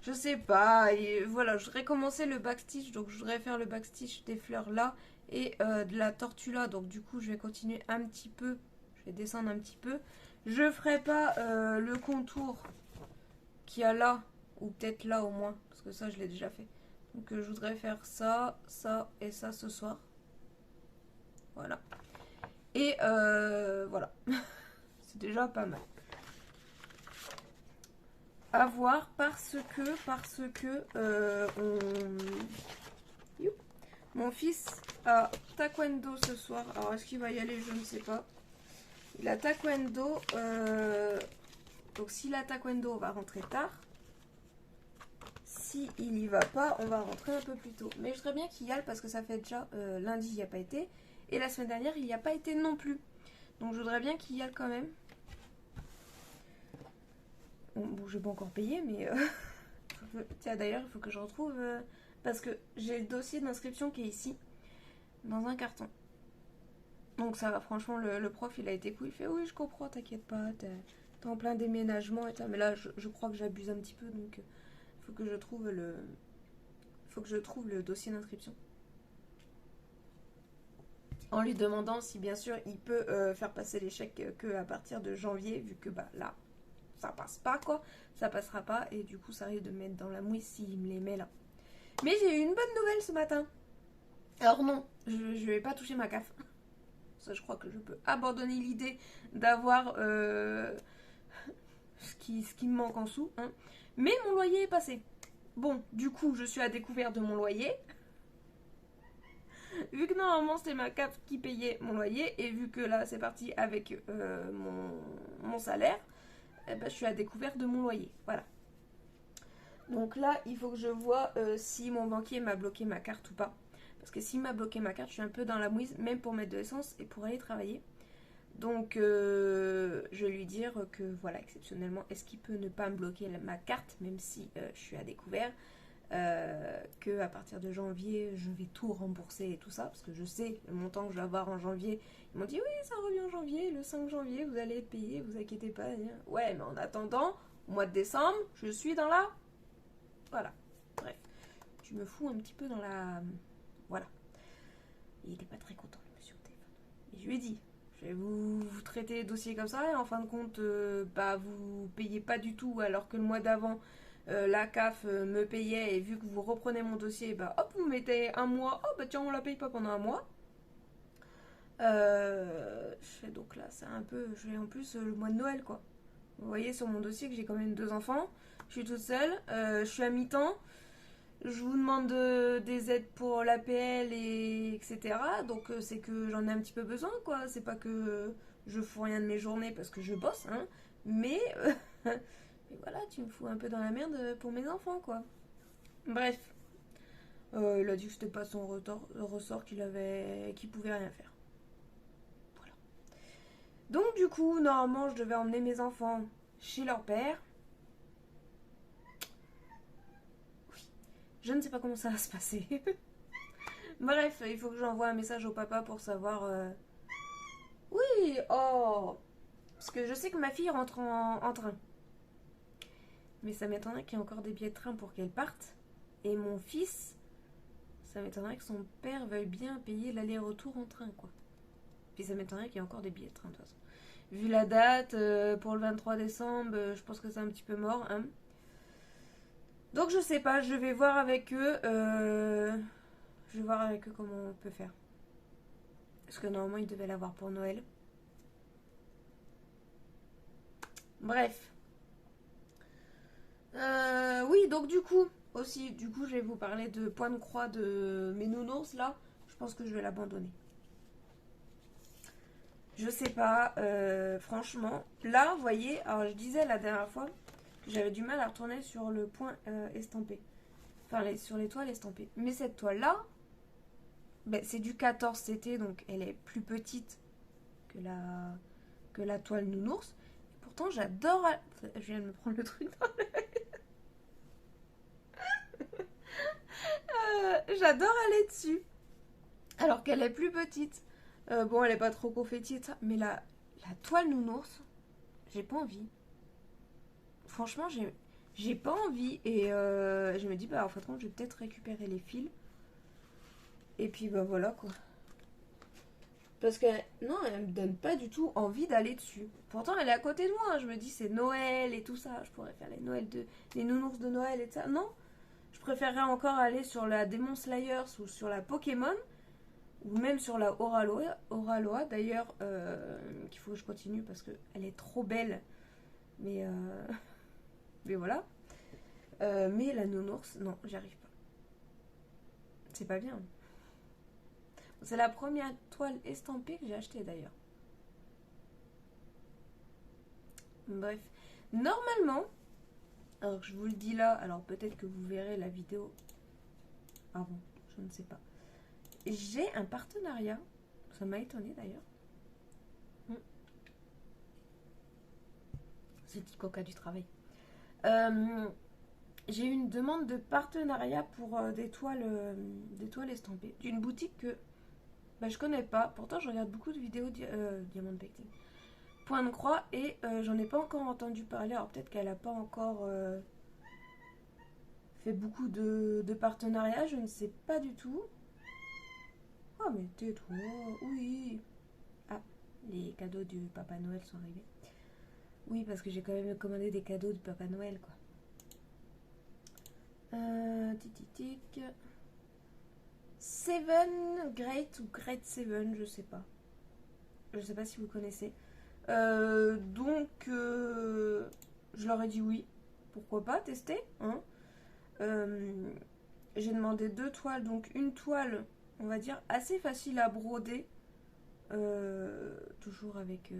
Je sais pas, et voilà, je voudrais commencer le backstitch, donc je voudrais faire le backstitch des fleurs là et de la tortue là, donc du coup je vais continuer un petit peu, je vais descendre un petit peu. Je ferai pas le contour qu'il y a là, ou peut-être là au moins, parce que ça je l'ai déjà fait. Donc je voudrais faire ça, ça et ça ce soir. Voilà. Et voilà, c'est déjà pas mal. À voir parce que mon fils a taekwondo ce soir. Alors est-ce qu'il va y aller? Je ne sais pas. Il a taekwondo. Donc s'il a taekwondo, on va rentrer tard. Si il y va pas, on va rentrer un peu plus tôt. Mais je voudrais bien qu'il y aille parce que ça fait déjà lundi, il n'y a pas été. Et la semaine dernière, il n'y a pas été non plus. Donc je voudrais bien qu'il y aille quand même. Bon, je n'ai pas encore payé, mais... Tiens, d'ailleurs, il faut que je retrouve... parce que j'ai le dossier d'inscription qui est ici, dans un carton. Donc ça va, franchement, le prof, il a été cool. Il fait, oui, je comprends, t'inquiète pas, t'es en plein déménagement. Et mais là, je crois que j'abuse un petit peu, donc il faut que je trouve le dossier d'inscription. En lui demandant si, bien sûr, il peut faire passer les chèques qu'à partir de janvier, vu que, là... ça passe pas quoi, ça passera pas et du coup ça risque de me mettre dans la mouise s'il me les met là. Mais j'ai eu une bonne nouvelle ce matin. Alors non, je vais pas toucher ma CAF. Ça je crois que je peux abandonner l'idée d'avoir ce qui me manque en sous. Hein. Mais mon loyer est passé. Bon, du coup je suis à découvert de mon loyer. Vu que normalement c'était ma CAF qui payait mon loyer et vu que là c'est parti avec mon salaire. Eh ben, je suis à découvert de mon loyer. Voilà. Donc là, il faut que je vois si mon banquier m'a bloqué ma carte ou pas. Parce que s'il m'a bloqué ma carte, je suis un peu dans la mouise, même pour mettre de l'essence et pour aller travailler. Donc, je vais lui dire que, voilà, exceptionnellement, est-ce qu'il peut ne pas me bloquer ma carte, même si je suis à découvert. que à partir de janvier, je vais tout rembourser et tout ça, parce que je sais le montant que je vais avoir en janvier. Ils m'ont dit oui, ça revient en janvier, le 5 janvier, vous allez être payé, vous inquiétez pas. Ouais, mais en attendant, au mois de décembre, je suis dans la... Voilà, bref, tu me fous un petit peu dans la... Voilà. Et il était pas très content, le monsieur au téléphone. Et je lui ai dit, je vais vous traiter les dossiers comme ça, et en fin de compte, bah vous payez pas du tout, alors que le mois d'avant, la CAF me payait, et vu que vous reprenez mon dossier, bah hop, vous mettez un mois, oh bah tiens, on la paye pas pendant un mois. Je fais donc là, c'est un peu, je fais en plus le mois de Noël quoi. Vous voyez sur mon dossier que j'ai quand même 2 enfants, je suis toute seule, je suis à mi-temps, je vous demande des aides pour l'APL et etc. Donc c'est que j'en ai un petit peu besoin quoi, c'est pas que je fous rien de mes journées parce que je bosse, hein, mais, mais voilà, tu me fous un peu dans la merde pour mes enfants quoi. Bref, il a dit que c'était pas son ressort qu'il pouvait rien faire. Donc du coup, normalement, je devais emmener mes enfants chez leur père. Oui, je ne sais pas comment ça va se passer. Bref, il faut que j'envoie un message au papa pour savoir... Oui, oh. Parce que je sais que ma fille rentre en train. Mais ça m'étonnerait qu'il y ait encore des billets de train pour qu'elle parte. Et mon fils, ça m'étonnerait que son père veuille bien payer l'aller-retour en train, quoi. Puis ça m'étonnerait qu'il y ait encore des billets de train, de toute façon. Vu la date, pour le 23 décembre, je pense que c'est un petit peu mort, hein. Donc je sais pas, je vais voir avec eux. Je vais voir avec eux comment on peut faire. Parce que normalement ils devaient l'avoir pour Noël. Bref. Oui, donc du coup, aussi, je vais vous parler de point de croix de mes nounours là. Je pense que je vais l'abandonner. Je sais pas, franchement. Là, vous voyez, alors je disais la dernière fois que j'avais du mal à retourner sur le point estampé. Enfin, sur les toiles estampées. Mais cette toile-là, ben, c'est du 14 CT, donc elle est plus petite que la toile nounours. Et pourtant, j'adore... Je viens de me prendre le truc dans j'adore aller dessus. Alors qu'elle est plus petite. Bon, elle est pas trop confetti et ça. Mais la toile nounours, j'ai pas envie. Franchement, j'ai pas envie. Et je me dis, bah en fait, je vais peut-être récupérer les fils. Et puis, bah voilà quoi. Parce que, non, elle me donne pas du tout envie d'aller dessus. Pourtant, elle est à côté de moi. Hein. Je me dis, c'est Noël et tout ça. Je pourrais faire les nounours de Noël et tout ça. Non, je préférerais encore aller sur la Demon Slayers ou sur la Pokémon. Ou même sur la Oraloa. D'ailleurs, qu'il faut que je continue parce qu'elle est trop belle. Mais, mais voilà. Mais la nounours, non, j'y arrive pas. C'est pas bien. C'est la première toile estampée que j'ai achetée d'ailleurs. Bref. Normalement, alors je vous le dis là, alors peut-être que vous verrez la vidéo avant, je ne sais pas. J'ai un partenariat, ça m'a étonné d'ailleurs. C'est le petit coca du travail. J'ai eu une demande de partenariat pour des toiles estampées d'une boutique que bah, je connais pas. Pourtant, je regarde beaucoup de vidéos Diamond Painting. Point de croix et j'en ai pas encore entendu parler. Alors peut-être qu'elle a pas encore fait beaucoup de partenariats, je ne sais pas du tout. Oh mais tais-toi, oui. Ah, les cadeaux du Papa Noël sont arrivés. Oui, parce que j'ai quand même commandé des cadeaux du Papa Noël, quoi. Tic. Seven Great ou Great Seven, je sais pas. Je sais pas si vous connaissez. Donc, je leur ai dit oui. Pourquoi pas tester, hein. J'ai demandé 2 toiles. Donc, une toile, on va dire, assez facile à broder. Toujours avec...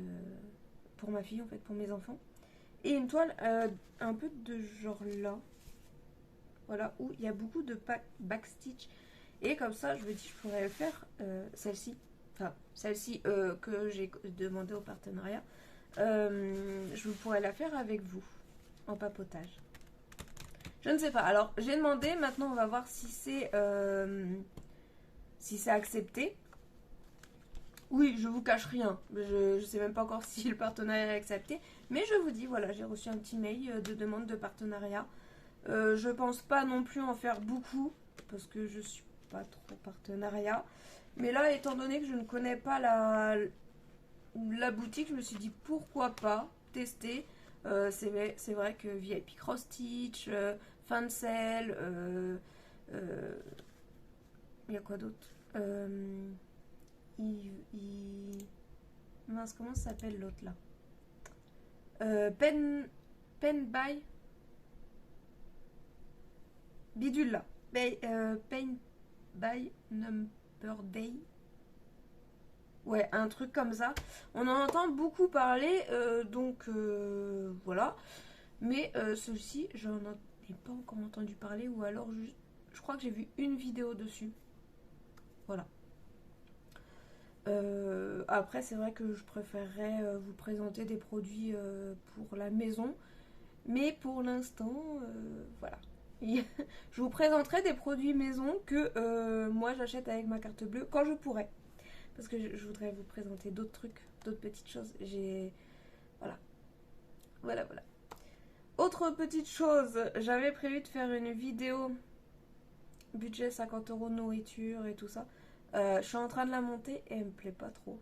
pour ma fille, en fait, pour mes enfants. Et une toile un peu de genre là. Voilà, où il y a beaucoup de backstitch. Et comme ça, je me dis, je pourrais faire celle-ci. Enfin, celle-ci que j'ai demandé au partenariat. Je pourrais la faire avec vous, en papotage. Je ne sais pas. Alors, j'ai demandé. Maintenant, on va voir si c'est accepté. Oui, je vous cache rien. Je sais même pas encore si le partenariat est accepté. Mais je vous dis, voilà, j'ai reçu un petit mail de demande de partenariat. Je pense pas non plus en faire beaucoup. Parce que je suis pas trop partenariat. Mais là, étant donné que je ne connais pas la boutique, je me suis dit pourquoi pas tester. C'est vrai que VIP Cross Stitch, Fancel, il y a quoi d'autre mince, comment ça s'appelle l'autre là Pen by Bidule là. Pain by Number Day. Ouais, un truc comme ça. On en entend beaucoup parler, donc voilà. Mais celui-ci, j'en ai pas encore entendu parler, ou alors je crois que j'ai vu une vidéo dessus. Voilà. Après, c'est vrai que je préférerais vous présenter des produits pour la maison. Mais pour l'instant, voilà. Je vous présenterai des produits maison que moi j'achète avec ma carte bleue quand je pourrai. Parce que je voudrais vous présenter d'autres trucs, d'autres petites choses. Voilà. Voilà. Autre petite chose, j'avais prévu de faire une vidéo budget 50 € de nourriture et tout ça. Je suis en train de la monter et elle me plaît pas trop.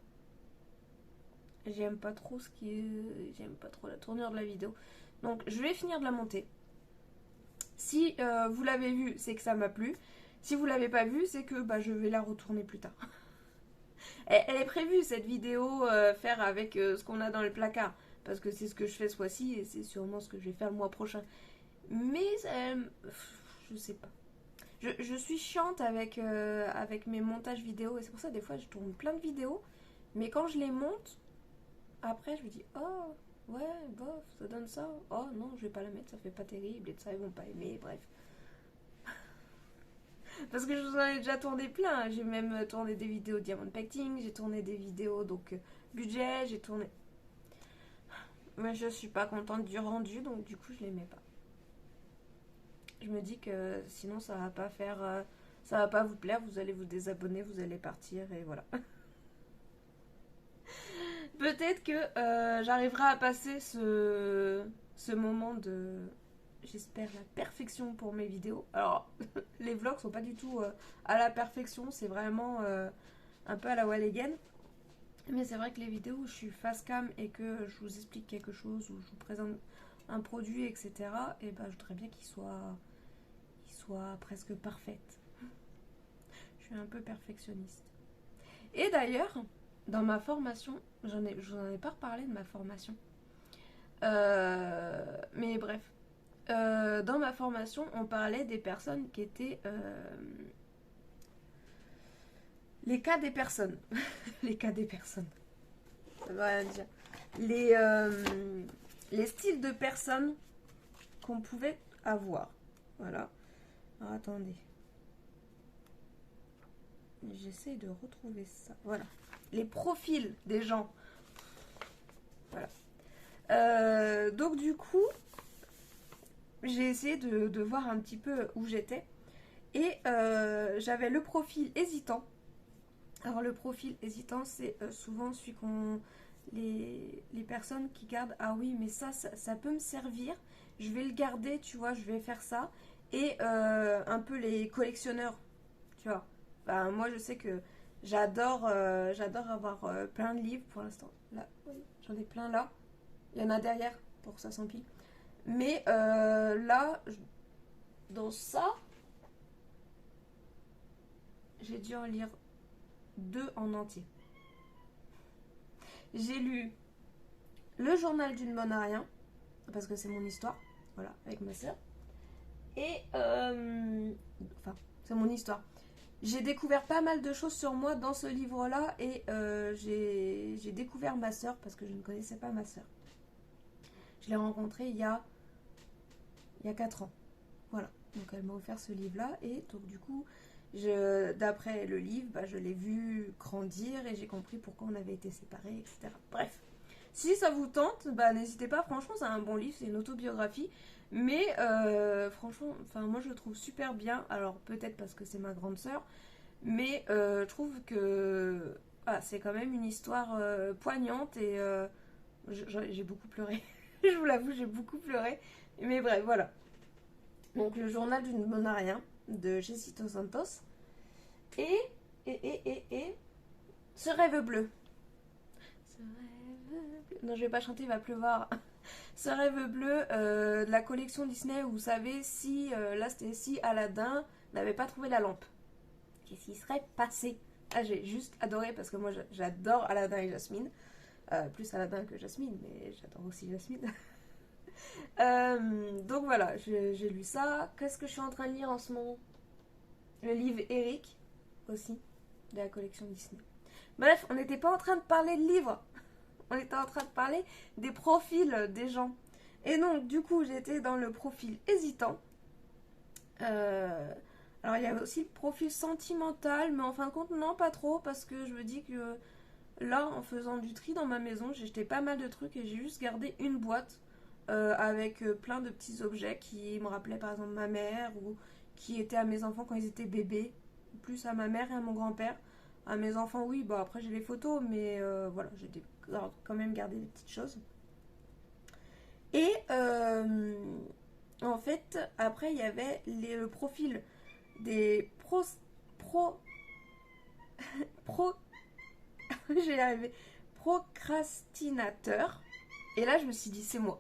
J'aime pas trop j'aime pas trop la tournure de la vidéo. Donc je vais finir de la monter. Si vous l'avez vue, c'est que ça m'a plu. Si vous l'avez pas vue, c'est que je vais la retourner plus tard. Elle est prévue cette vidéo faire avec ce qu'on a dans le placard. Parce que c'est ce que je fais ce mois-ci et c'est sûrement ce que je vais faire le mois prochain. Mais je sais pas. Je suis chiante avec mes montages vidéo. Et c'est pour ça des fois je tourne plein de vidéos. Mais quand je les monte, après je me dis oh ouais bof ça donne ça. Oh non je vais pas la mettre, ça fait pas terrible et de ça ils vont pas aimer. Bref. Parce que je vous en ai déjà tourné plein. J'ai même tourné des vidéos Diamond Painting, j'ai tourné des vidéos donc budget, j'ai tourné. Mais je suis pas contente du rendu, donc du coup je les mets pas. Je me dis que sinon ça va pas faire. Ça va pas vous plaire, vous allez vous désabonner, vous allez partir et voilà. Peut-être que j'arriverai à passer ce moment de. J'espère la perfection pour mes vidéos. Alors, les vlogs sont pas du tout à la perfection, c'est vraiment un peu à la wall again. Mais c'est vrai que les vidéos où je suis face cam et que je vous explique quelque chose, ou je vous présente un produit, etc., et je voudrais bien qu'il soit presque parfaite. Je suis un peu perfectionniste. Et d'ailleurs, dans ma formation, je vous en ai pas reparlé de ma formation. Mais bref. Dans ma formation, on parlait des personnes qui étaient les cas des personnes. Les cas des personnes. Ça veut rien dire. Les styles de personnes qu'on pouvait avoir. Voilà. Alors attendez. J'essaie de retrouver ça. Voilà. Les profils des gens. Voilà. Donc du coup, j'ai essayé de voir un petit peu où j'étais. Et j'avais le profil hésitant. Alors le profil hésitant, c'est souvent celui les personnes qui gardent, ah oui mais ça peut me servir, je vais le garder, tu vois, je vais faire ça. Et un peu les collectionneurs, tu vois. Enfin, moi je sais que j'adore avoir plein de livres pour l'instant. Là, oui, j'en ai plein là. Il y en a derrière pour que ça s'empile. Mais là, dans ça, j'ai dû en lire 2 en entier. J'ai lu Le journal d'une bonne à rien, parce que c'est mon histoire, voilà, avec ma soeur. Et enfin, c'est mon histoire. J'ai découvert pas mal de choses sur moi dans ce livre-là et j'ai découvert ma soeur parce que je ne connaissais pas ma soeur. Je l'ai rencontrée il y a 4 ans. Voilà. Donc elle m'a offert ce livre-là et donc du coup, d'après le livre, je l'ai vu grandir et j'ai compris pourquoi on avait été séparés, etc. Bref. Si ça vous tente, n'hésitez pas. Franchement, c'est un bon livre, c'est une autobiographie. Mais franchement, enfin moi je le trouve super bien. Alors peut-être parce que c'est ma grande sœur, mais je trouve que c'est quand même une histoire poignante et j'ai beaucoup pleuré. Je vous l'avoue, j'ai beaucoup pleuré. Mais bref, voilà. Donc le journal d'une monarien de Jessito Santos et et ce rêve bleu. Ce rêve bleu. Non, je vais pas chanter, il va pleuvoir. Ce rêve bleu de la collection Disney où vous savez si là c'était si Aladdin n'avait pas trouvé la lampe. Qu'est-ce qui serait passé? Ah, j'ai juste adoré parce que moi j'adore Aladdin et Jasmine. Plus Aladdin que Jasmine, mais j'adore aussi Jasmine. Donc voilà, j'ai lu ça. Qu'est-ce que je suis en train de lire en ce moment? Le livre Eric aussi, de la collection Disney. Bref, on n'était pas en train de parler de livres. On était en train de parler des profils des gens. Et donc, du coup, j'étais dans le profil hésitant. Alors, il y avait aussi le profil sentimental, mais en fin de compte, non, pas trop, parce que je me dis que là, en faisant du tri dans ma maison, j'ai jeté pas mal de trucs et j'ai juste gardé une boîte avec plein de petits objets qui me rappelaient par exemple ma mère ou qui étaient à mes enfants quand ils étaient bébés, plus à ma mère et à mon grand-père. À mes enfants, oui, bon après j'ai les photos, mais voilà, j'ai quand même gardé des petites choses. Et en fait, après il y avait le profil des pro, pro, je vais y arriver, procrastinateurs. Et là, je me suis dit, c'est moi.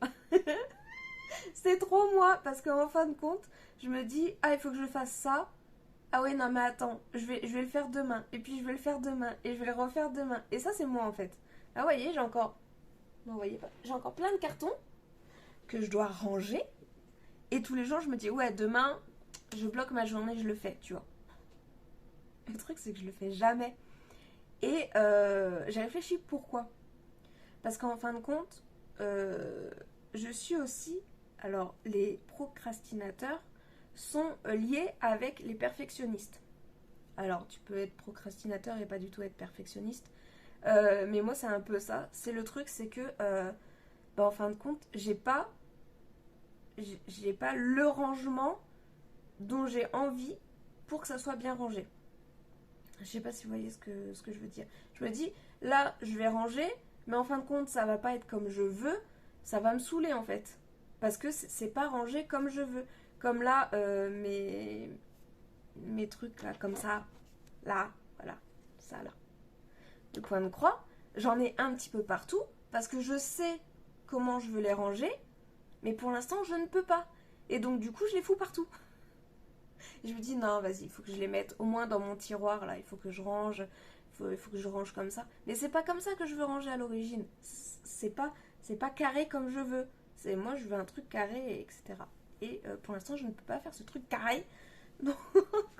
C'est trop moi, parce qu'en fin de compte, je me dis, il faut que je fasse ça. Ah ouais, non, mais attends, je vais le faire demain. Et puis je vais le faire demain. Et je vais le refaire demain. Et ça, c'est moi, en fait. Là, vous voyez, j'ai encore... Non, vous voyez pas. J'ai encore plein de cartons que je dois ranger. Et tous les jours, je me dis, ouais, demain, je bloque ma journée, je le fais, tu vois. Le truc, c'est que je le fais jamais. Et j'ai réfléchi pourquoi. Parce qu'en fin de compte, je suis aussi... Alors, les procrastinateurs sont liés avec les perfectionnistes. Alors, tu peux être procrastinateur et pas du tout être perfectionniste. Mais moi, c'est un peu ça. C'est le truc, c'est que, en fin de compte, j'ai pas le rangement dont j'ai envie pour que ça soit bien rangé. Je sais pas si vous voyez ce que je veux dire. Je me dis, là, je vais ranger, mais en fin de compte, ça va pas être comme je veux. Ça va me saouler, en fait. Parce que c'est pas rangé comme je veux. Comme là, mes trucs, là, comme ça. Là, voilà. Ça, là. Le point de croix, j'en ai un petit peu partout. Parce que je sais comment je veux les ranger. Mais pour l'instant, je ne peux pas. Et donc, du coup, je les fous partout. Et je me dis, non, vas-y, il faut que je les mette au moins dans mon tiroir, là. Il faut que je range. Il faut que je range comme ça. Mais c'est pas comme ça que je veux ranger à l'origine. C'est pas carré comme je veux. C'est moi, je veux un truc carré, etc. Et pour l'instant, je ne peux pas faire ce truc carré. Donc,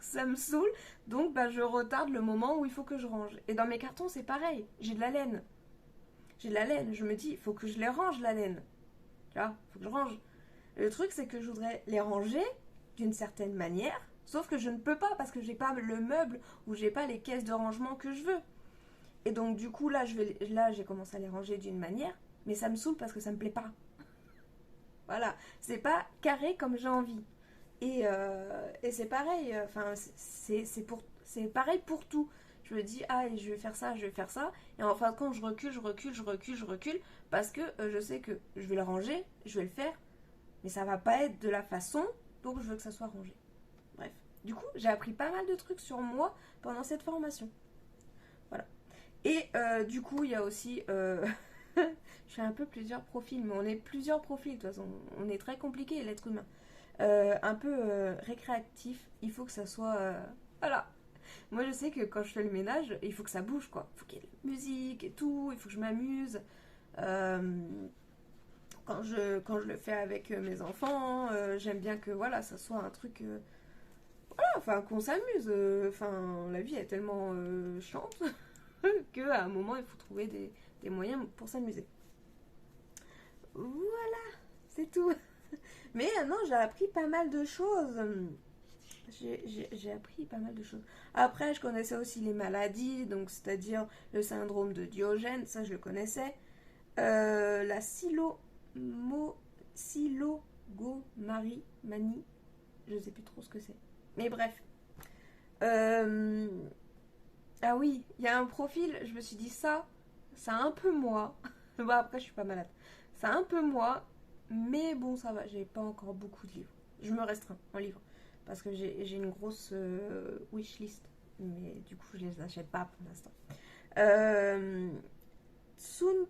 ça me saoule. Donc, je retarde le moment où il faut que je range. Et dans mes cartons, c'est pareil. J'ai de la laine. J'ai de la laine. Je me dis, il faut que je les range, la laine. Tu vois, il faut que je range. Le truc, c'est que je voudrais les ranger d'une certaine manière. Sauf que je ne peux pas parce que j'ai pas le meuble ou j'ai pas les caisses de rangement que je veux. Et donc, du coup, là, j'ai commencé à les ranger d'une manière. Mais ça me saoule parce que ça me plaît pas. Voilà, c'est pas carré comme j'ai envie. Et c'est pareil, enfin, c'est pareil pour tout. Je me dis, je vais faire ça, je vais faire ça. Et en fin de compte, je recule, parce que je sais que je vais le ranger, je vais le faire, mais ça va pas être de la façon donc je veux que ça soit rangé. Bref. Du coup, j'ai appris pas mal de trucs sur moi pendant cette formation. Voilà. Et du coup, il y a aussi... je fais un peu plusieurs profils, mais on est plusieurs profils de toute façon. On est très compliqué, l'être humain. Un peu récréatif, il faut que ça soit... voilà. Moi, je sais que quand je fais le ménage, il faut que ça bouge, quoi. Il faut qu'il y ait de la musique et tout, il faut que je m'amuse. Quand je le fais avec mes enfants, j'aime bien que, voilà, ça soit un truc... voilà, enfin, qu'on s'amuse. Enfin, la vie est tellement chiante qu'à un moment, il faut trouver des moyens pour s'amuser. Voilà, c'est tout. Mais non, j'ai appris pas mal de choses. J'ai appris pas mal de choses. Après, je connaissais aussi les maladies, donc c'est-à-dire le syndrome de Diogène, ça je le connaissais. La Go, Marie, Mani, je sais plus trop ce que c'est. Mais bref. Euh, Ah oui, il y a un profil, je me suis dit ça, c'est un peu moi. Bon, après, je suis pas malade. C'est un peu moi, mais bon, ça va, j'ai pas encore beaucoup de livres. Je me restreins en livres parce que j'ai une grosse wishlist, mais du coup, je les achète pas pour l'instant. Euh, Tsundoki,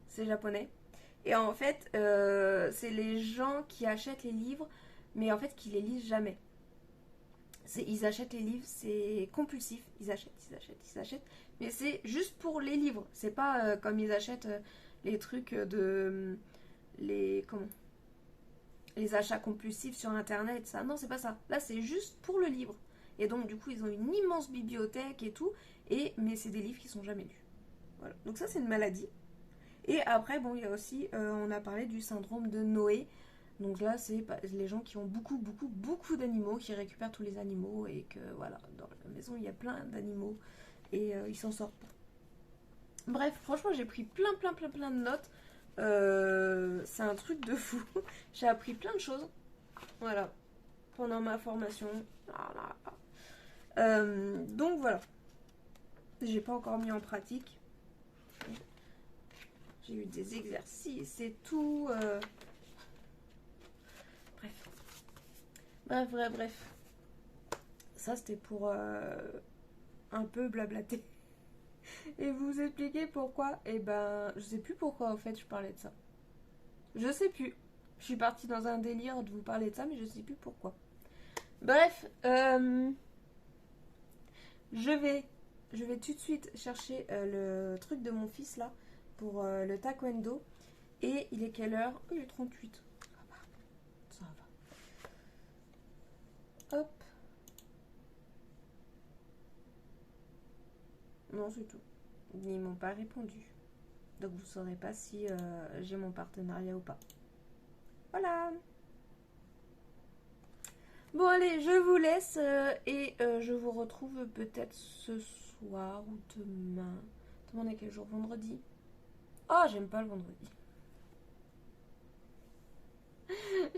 c'est japonais. Et en fait, c'est les gens qui achètent les livres, mais en fait, qui les lisent jamais. Ils achètent les livres, c'est compulsif. Ils achètent, ils achètent, ils achètent. Mais c'est juste pour les livres. C'est pas comme ils achètent les trucs de. Les. Comment Les achats compulsifs sur internet, ça. Non, c'est pas ça. Là, c'est juste pour le livre. Et donc, du coup, ils ont une immense bibliothèque et tout. Mais c'est des livres qui sont jamais lus. Voilà. Donc, ça, c'est une maladie. Et après, bon, il y a aussi. On a parlé du syndrome de Noé. Donc là, c'est les gens qui ont beaucoup, beaucoup, beaucoup d'animaux, qui récupèrent tous les animaux et que voilà, dans la maison, il y a plein d'animaux et ils s'en sortent pas. Bref, franchement, j'ai pris plein, plein, plein, plein de notes. C'est un truc de fou. J'ai appris plein de choses, voilà, pendant ma formation. Donc voilà, j'ai pas encore mis en pratique. J'ai eu des exercices et tout. Bref. Bref, bref, bref. Ça, c'était pour un peu blablater. Et vous expliquer pourquoi. Et ben, je sais plus pourquoi, en fait, je parlais de ça. Je sais plus. Je suis partie dans un délire de vous parler de ça, mais je sais plus pourquoi. Bref, je vais, je vais tout de suite chercher le truc de mon fils, là, pour le taekwondo. Et il est quelle heure? Oh, il est 38. Ça va. Hop. Non, c'est tout. Ils m'ont pas répondu. Donc vous saurez pas si j'ai mon partenariat ou pas. Voilà. Bon allez, je vous laisse et je vous retrouve peut-être ce soir ou demain. Demain on est quel jour? Vendredi. Oh, j'aime pas le vendredi.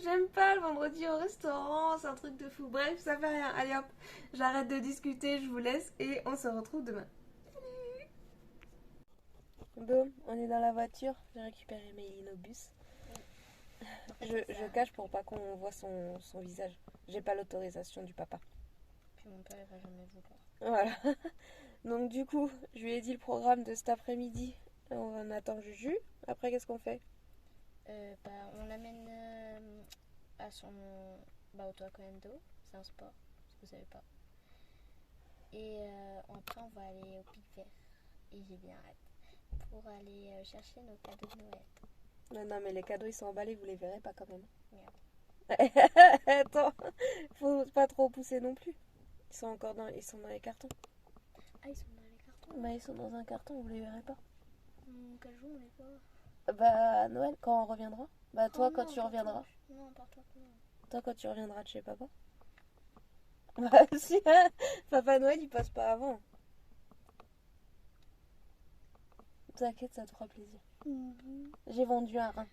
J'aime pas le vendredi au restaurant, c'est un truc de fou. Bref, ça fait rien. Allez hop, j'arrête de discuter, je vous laisse et on se retrouve demain. Bon, on est dans la voiture. J'ai récupéré Méline au bus. Je cache pour pas qu'on voit son visage. J'ai pas l'autorisation du papa. Puis mon père, il va jamais vous voir. Voilà. Donc du coup, je lui ai dit le programme de cet après-midi. On attend Juju. Après, qu'est-ce qu'on fait? On l'amène à son au taekwondo. C'est un sport, si vous savez pas. Et après, on va aller au Pic Vert. Et j'ai bien hâte. Pour aller chercher nos cadeaux de Noël. Non, mais les cadeaux, ils sont emballés, vous les verrez pas quand même. Merde. Attends, faut pas trop pousser non plus. Ils sont dans les cartons. Ah, ils sont dans les cartons. Bah, ils sont dans un carton, vous les verrez pas. Quel jour on les voit? Bah, à Noël, quand on reviendra. Bah, toi, Oh, quand non, tu reviendras. Non, par-toi, non. Toi, quand tu reviendras de chez papa. Bah, si, hein. Papa Noël, il passe pas avant. T'inquiète, ça te fera plaisir. J'ai vendu un rein.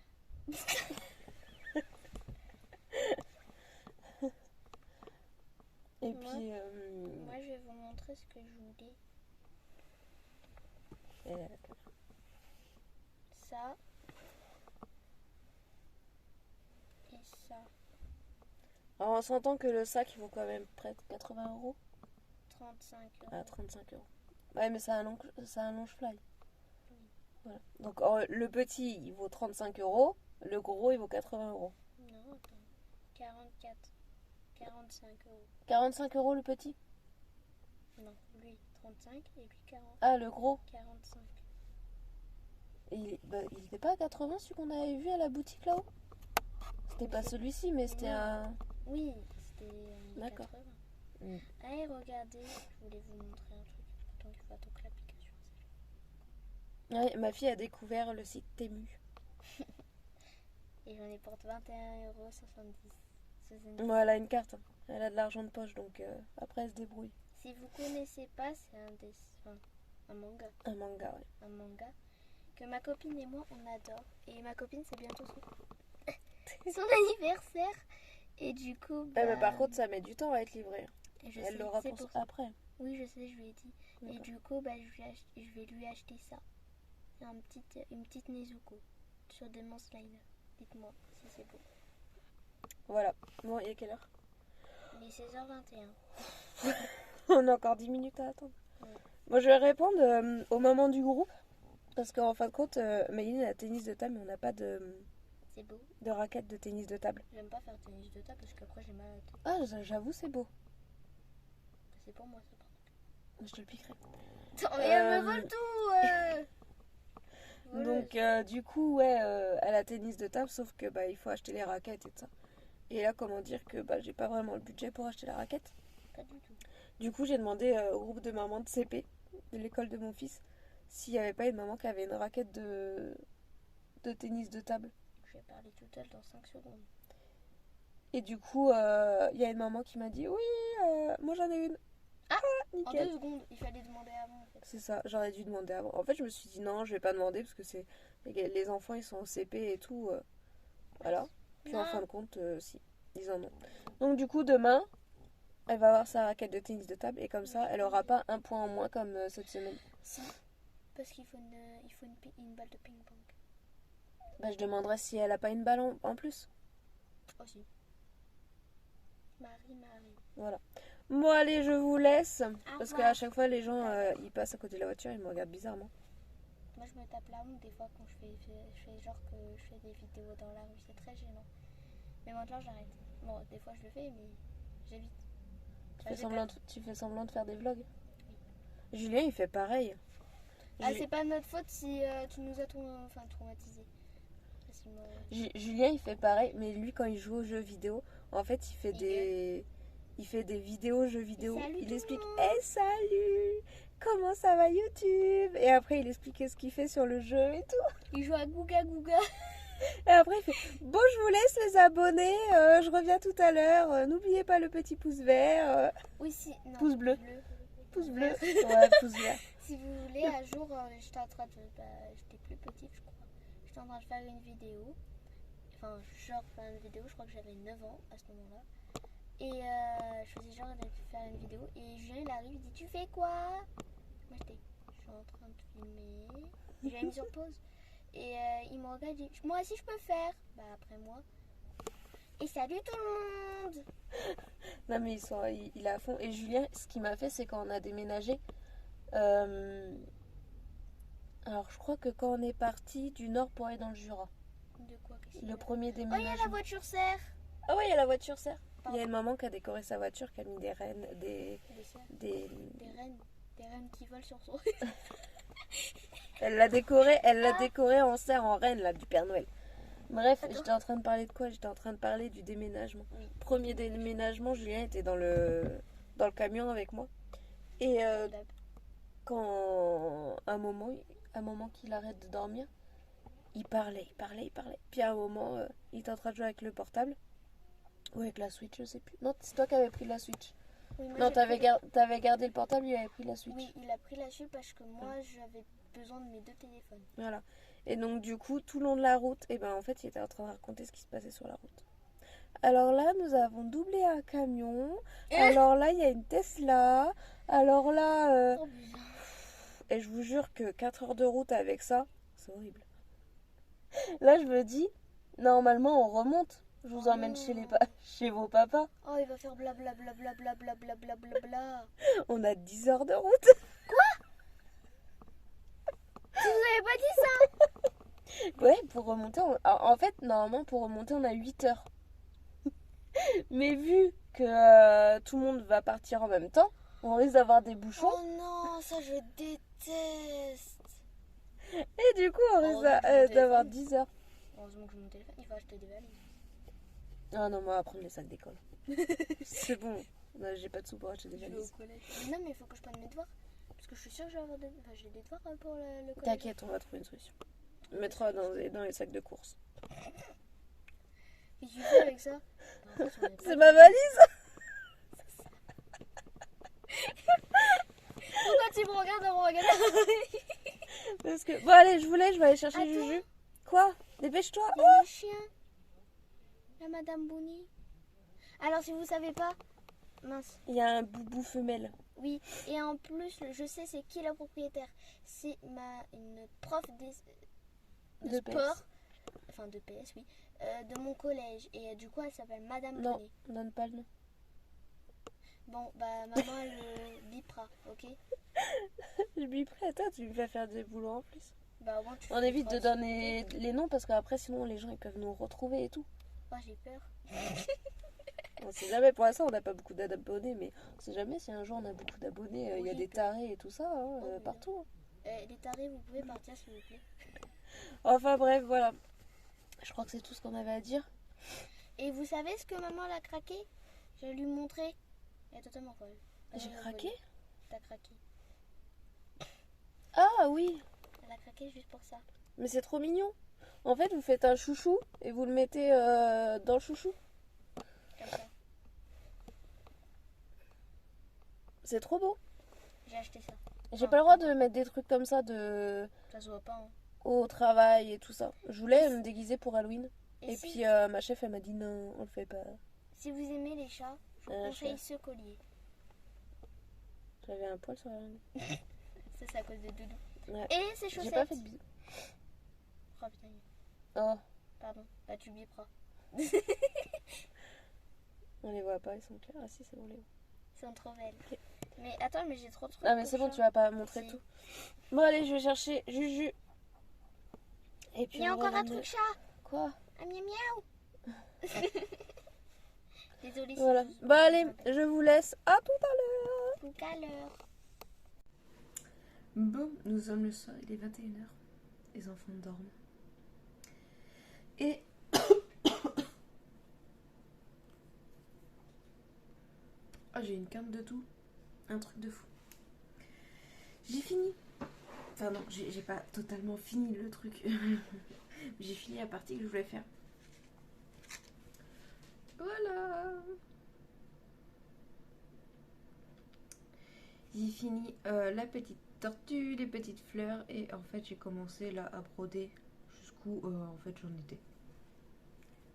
Et Moi, puis. Moi, je vais vous montrer ce que je vous dis. Ça. Et ça. Alors, on s'entend que le sac, il vaut quand même près de 80 €. 35 euros. Ah, 35 €. Ouais, mais c'est un long fly. Oui. Voilà. Donc, le petit, il vaut 35 €. Le gros, il vaut 80 €. Non, attends. 44. 45 euros. 45 € le petit? Non, lui, 35 et puis 40. Ah, le gros? 45. Il était pas à 80 celui qu'on avait vu à la boutique là-haut? C'était pas celui-ci, mais c'était un. Oui, c'était D'accord. 80. Allez, regardez, je voulais vous montrer un truc. Pourtant, il faut attendre que l'application s'allume. Ouais, ma fille a découvert le site Temu. Et j'en ai pour 21,70 €. Moi, elle a une carte. Elle a de l'argent de poche, donc après, elle se débrouille. Si vous connaissez pas, c'est un manga. Un manga, ouais. Un manga. que ma copine et moi, on adore. Et ma copine, c'est bientôt son anniversaire. Et du coup, Mais par contre, ça met du temps à être livré. je Elle sais, l'aura c'est pour ça. après. Oui, je sais, je lui ai dit. Et D'accord. du coup, je vais lui acheter ça. Une petite Nezuko sur Demon Slayer. Dites-moi si c'est beau. Voilà. Bon, il est quelle heure? Il est 16h21. On a encore 10 minutes à attendre. Ouais. Bon, je vais répondre aux mamans du groupe. Parce qu'en fin de compte, Maïline a tennis de table, mais on n'a pas de C'est beau. raquette de tennis de table. J'aime pas faire tennis de table parce qu'après j'ai mal à la tête. Ah, j'avoue, c'est beau. C'est pour moi ça. Je te le piquerai. Attends, mais elle me vole tout. Voleuse. Donc, du coup, ouais, elle a tennis de table, sauf que il faut acheter les raquettes et tout ça. Et là, comment dire que j'ai pas vraiment le budget pour acheter la raquette. Pas du tout. Du coup, j'ai demandé au groupe de mamans de CP, de l'école de mon fils, s'il n'y avait pas une maman qui avait une raquette de tennis de table. Je vais parler toute seule dans 5 secondes. Et du coup, il y a une maman qui m'a dit oui, moi j'en ai une. Ah, En nickel. 2 secondes, il fallait demander avant en fait. C'est ça, j'aurais dû demander avant. En fait, je me suis dit non, je vais pas demander parce que les enfants ils sont au CP et tout. Voilà. Puis en Non. fin de compte, si, ils en ont. Donc du coup, demain, elle va avoir sa raquette de tennis de table et comme ça, elle aura pas un point en moins comme cette semaine. Si. Parce qu'il faut une balle de ping-pong. Je demanderai si elle a pas une balle en plus. Aussi. Marie. Voilà. Bon, allez, je vous laisse. Parce revoir. qu'à chaque fois, les gens, ils passent à côté de la voiture, ils me regardent bizarrement. Moi je me tape la honte des fois quand je fais genre que je fais des vidéos dans la rue. C'est très gênant. Mais maintenant j'arrête. Bon, des fois je le fais, mais j'évite. Tu fais semblant de faire des vlogs. Julien, il fait pareil. Ah, c'est pas notre faute si tu nous as traumatisés. Facilement. Julien, il fait pareil, mais lui, quand il joue aux jeux vidéo, en fait, il fait des vidéos jeux vidéo. Salut Il tout explique le monde. salut, comment ça va YouTube? Et après, il explique ce qu'il fait sur le jeu et tout. Il joue à Gouga Gouga. Et après, il fait bon, je vous laisse les abonnés, je reviens tout à l'heure. N'oubliez pas le petit pouce vert. Oui, si. Non, Pouce bleu. Pouce bleu. Vert. Ouais, pouce vert. Si vous voulez, un jour, j'étais en train de. J'étais plus petite, je crois. J'étais en train de faire une vidéo. Enfin, genre faire une vidéo, je crois que j'avais 9 ans à ce moment-là. Et je faisais genre de faire une vidéo. Et Julien, il arrive, il dit tu fais quoi? Moi, je suis en train de filmer. J'avais mis sur pause. Et il me regarde, il dit moi aussi, je peux faire. Après moi. Et salut tout le monde! Non, mais il est à fond. Et Julien, ce qu'il m'a fait, c'est quand on a déménagé. Alors, je crois que quand on est parti du nord pour aller dans le Jura, De quoi? Qu'est-ce qu'il y le a? premier Oh, il y a déménagement. la voiture serre! Ah ouais, il y a la voiture serre. Il y Pardon. a une maman qui a décoré sa voiture, qui a mis des rennes, Des cerfs. des... Des rennes qui volent sur son. Elle l'a décoré en serre, en reine, là, du Père Noël. Bref, Attends. j'étais en train de parler de quoi? J'étais en train de parler du déménagement. Oui. Premier déménagement, Julien était dans le camion avec moi. Et quand un moment qu'il arrête de dormir, il parlait. Puis à un moment, il était en train de jouer avec le portable. Ou avec la Switch, je sais plus. Non, c'est toi qui avais pris la Switch. Oui, moi, Non, j'ai t'avais gardé le portable, il avait pris la Switch. Oui, il a pris la Switch parce que moi j'avais besoin de mes 2 téléphones. Voilà. Et donc du coup, tout le long de la route, en fait, il était en train de raconter ce qui se passait sur la route. Alors là, nous avons doublé un camion. Alors là, il y a une Tesla. Alors là... Oh, bizarre. Et je vous jure que 4 heures de route avec ça, c'est horrible. Là, je me dis, normalement, on remonte. Je vous emmène chez vos papas. Oh, il va faire blablabla. On a 10 heures de route. Tu nous avais pas dit ça? Ouais, pour remonter, en fait, normalement, pour remonter, on a 8 heures. Mais vu que tout le monde va partir en même temps, on risque d'avoir des bouchons. Oh non, ça je déteste. Et du coup, on risque d'avoir 10 heures. Heureusement que j'ai mon téléphone, il faut acheter des valises. Ah non, moi, on va prendre les sacs d'école. C'est bon. Non, j'ai pas de sous pour acheter des Je vais valises. au collège. Non, mais il faut que je prenne mes devoirs. Parce que je suis sûre que je vais avoir j'ai des devoirs pour le collège. T'inquiète, on va trouver une solution. On mettra dans les sacs de course. Et tu fais avec ça? C'est ma valise. Pourquoi tu me regardes en me regardant? Parce que... Bon allez, je vais aller chercher Attends. Juju. Quoi? Dépêche-toi. Il y a le chien. La Madame Bouni. Alors, si vous savez pas... Mince. Il y a un boubou femelle. Oui, et en plus, je sais c'est qui la propriétaire. C'est une prof de sport. PS. Enfin, de PS, oui. De mon collège. Et du coup, elle s'appelle Madame Non, Bouni. on donne pas le nom. Bon, bah, maman, elle bipera, ok? Je biperai, attends, tu me fais faire des boulots en plus. Bah, au moins, tu On fais évite de trois donner les noms parce qu'après, sinon, les gens ils peuvent nous retrouver et tout. Oh, j'ai peur. On sait jamais, pour l'instant, on n'a pas beaucoup d'abonnés, mais on sait jamais si un jour on a beaucoup d'abonnés. Il y a Oui, des tarés et tout ça, hein, oui. partout. Les tarés, vous pouvez partir, s'il vous plaît. Enfin bref, voilà. Je crois que c'est tout ce qu'on avait à dire. Et vous savez ce que maman elle a craqué? Je vais lui montrer. Elle est totalement folle. J'ai craqué? T'as craqué. Ah oui, Elle a craqué juste pour ça. mais c'est trop mignon. En fait, vous faites un chouchou et vous le mettez dans le chouchou. Comme ça. C'est trop beau. J'ai acheté ça. J'ai pas le droit de mettre des trucs comme ça Ça se voit pas, hein. au travail et tout ça. Je voulais me déguiser pour Halloween. Et si, puis ma chef, elle m'a dit non, on le fait pas. si vous aimez les chats, je vous conseille ce collier. J'avais un poil sur la langue. Ça, c'est à cause de Doudou. Ouais. Et ces chaussettes. J'ai pas fait de bisous. Oh putain. Oh, Pardon. Bah, tu biperas. on les voit pas, ils sont clairs. Ah si, c'est bon, les voit. Ils sont trop belles. Mais attends, mais j'ai trop de trucs. Ah mais pour c'est bon, chat. tu vas pas montrer Si. tout. Bon allez, je vais chercher Juju. Et puis Il y a on va encore un l'emmener- truc chat. Quoi? Un miaou miaou. Désolée si Voilà. je vous- Bah allez, je vous laisse. À tout à l'heure. Tout à l'heure. Bon, nous sommes le soir, il est 21h. Les enfants dorment. Et... Ah, j'ai une quinte de tout. Un truc de fou. J'ai fini. Enfin non, j'ai pas totalement fini le truc. J'ai fini la partie que je voulais faire. Voilà. J'ai fini la petite tortue, les petites fleurs. Et en fait, j'ai commencé là à broder jusqu'où en fait j'en étais.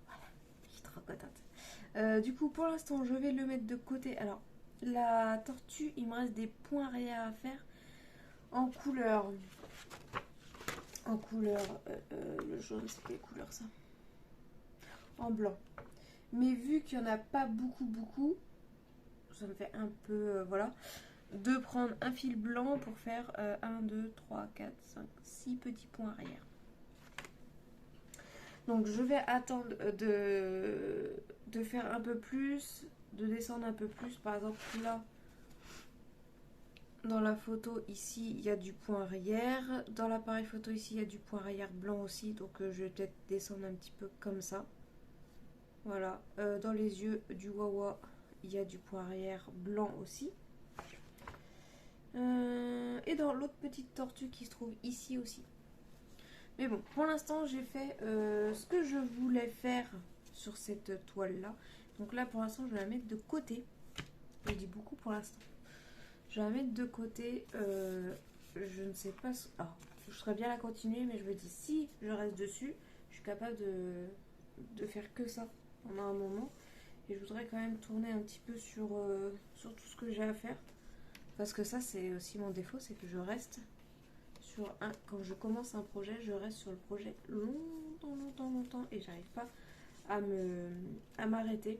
Voilà, je suis trop contente. Du coup, pour l'instant, je vais le mettre de côté. Alors, la tortue, il me reste des points arrière à faire en couleur. En couleur, le jaune, c'est quelle couleur ça? En blanc. Mais vu qu'il n'y en a pas beaucoup, ça me fait un peu, voilà, de prendre un fil blanc pour faire 1, 2, 3, 4, 5, 6 petits points arrière. Donc je vais attendre de faire un peu plus, de descendre un peu plus. Par exemple là, dans la photo ici, il y a du point arrière. Dans l'appareil photo ici, il y a du point arrière blanc aussi. Donc je vais peut-être descendre un petit peu comme ça. Voilà. Dans les yeux du Wawa, il y a du point arrière blanc aussi. Et dans l'autre petite tortue qui se trouve ici aussi. Mais bon, pour l'instant, j'ai fait ce que je voulais faire sur cette toile-là. Donc là, pour l'instant, je vais la mettre de côté. Je dis beaucoup pour l'instant. Je vais la mettre de côté. Je ne sais pas... Alors, je serais bien la continuer, mais je me dis, si je reste dessus, je suis capable de faire que ça pendant un moment. Et je voudrais quand même tourner un petit peu sur tout ce que j'ai à faire. Parce que ça, c'est aussi mon défaut, c'est que je reste sur un... Quand je commence un projet, je reste sur le projet longtemps. Et j'arrive pas à m'arrêter.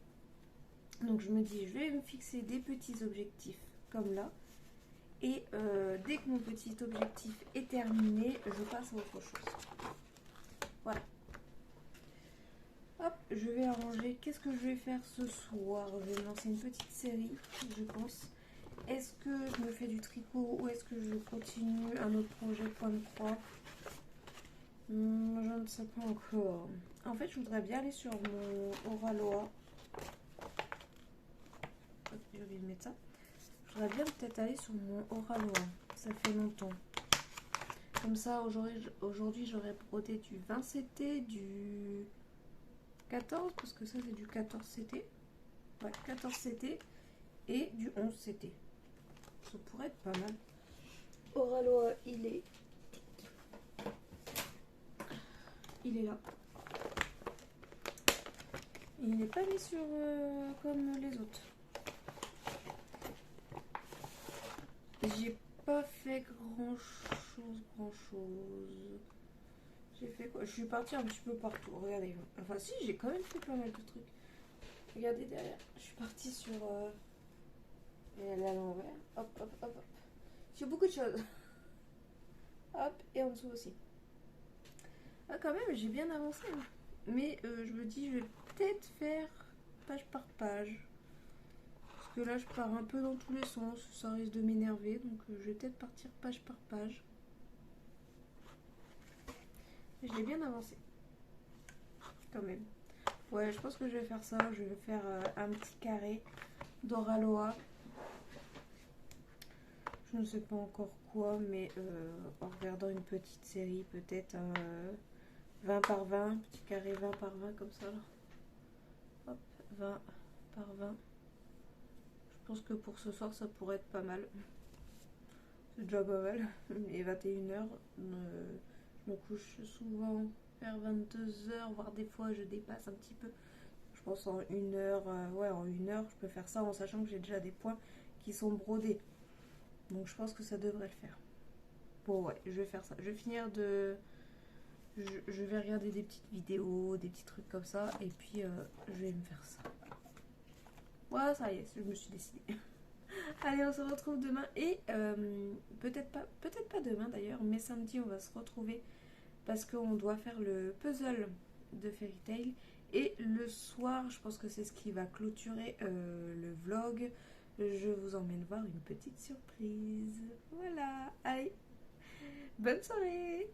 Donc je me dis, je vais me fixer des petits objectifs comme là. Et dès que mon petit objectif est terminé, je passe à autre chose. Voilà. Hop, je vais arranger. Qu'est-ce que je vais faire ce soir? Je vais me lancer une petite série, je pense. Est-ce que je me fais du tricot ou est-ce que je continue un autre projet point de croix? Je ne sais pas encore. En fait, je voudrais bien aller sur mon Oraloa. J'ai oublié de mettre ça. Je voudrais bien peut-être aller sur mon Oraloa. Ça fait longtemps. Comme ça, aujourd'hui, j'aurais brodé du 20 CT, du 14, parce que ça, c'est du 14 CT. Ouais, 14 CT et du 11 CT. Ça pourrait être pas mal. Oraloa, il est il est là. Il n'est pas mis sur comme les autres. J'ai pas fait grand chose. J'ai fait quoi? Je suis partie un petit peu partout. Regardez. Enfin si, j'ai quand même fait pas mal de trucs. Regardez derrière. Je suis partie sur... Et elle est à l'envers. Hop, hop, hop, hop. Sur beaucoup de choses. Hop, et en dessous aussi. Ah quand même, j'ai bien avancé. Mais je me dis, je vais peut-être faire page par page. Parce que là, je pars un peu dans tous les sens. Ça risque de m'énerver. Donc je vais peut-être partir page par page. J'ai bien avancé. Quand même. Ouais, je pense que je vais faire ça. Je vais faire un petit carré d'Oraloa. Je ne sais pas encore quoi, mais en regardant une petite série, peut-être 20 par 20, petit carré 20 par 20 comme ça. Là. Hop, 20 par 20. Je pense que pour ce soir, ça pourrait être pas mal. C'est déjà pas mal. Et 21h, je me couche souvent vers 22h, voire des fois je dépasse un petit peu. Je pense en 1 heure, ouais, en 1 heure, je peux faire ça en sachant que j'ai déjà des points qui sont brodés. Donc je pense que ça devrait le faire. Bon ouais, je vais faire ça. Je vais finir de... Je vais regarder des petites vidéos, des petits trucs comme ça. Et puis je vais me faire ça. Voilà, ça y est, je me suis décidée. Allez, on se retrouve demain. Et peut-être pas demain d'ailleurs, mais samedi on va se retrouver. Parce qu'on doit faire le puzzle de Fairy Tail. Et le soir, je pense que c'est ce qui va clôturer le vlog. Je vous emmène voir une petite surprise. Voilà, allez, bonne soirée.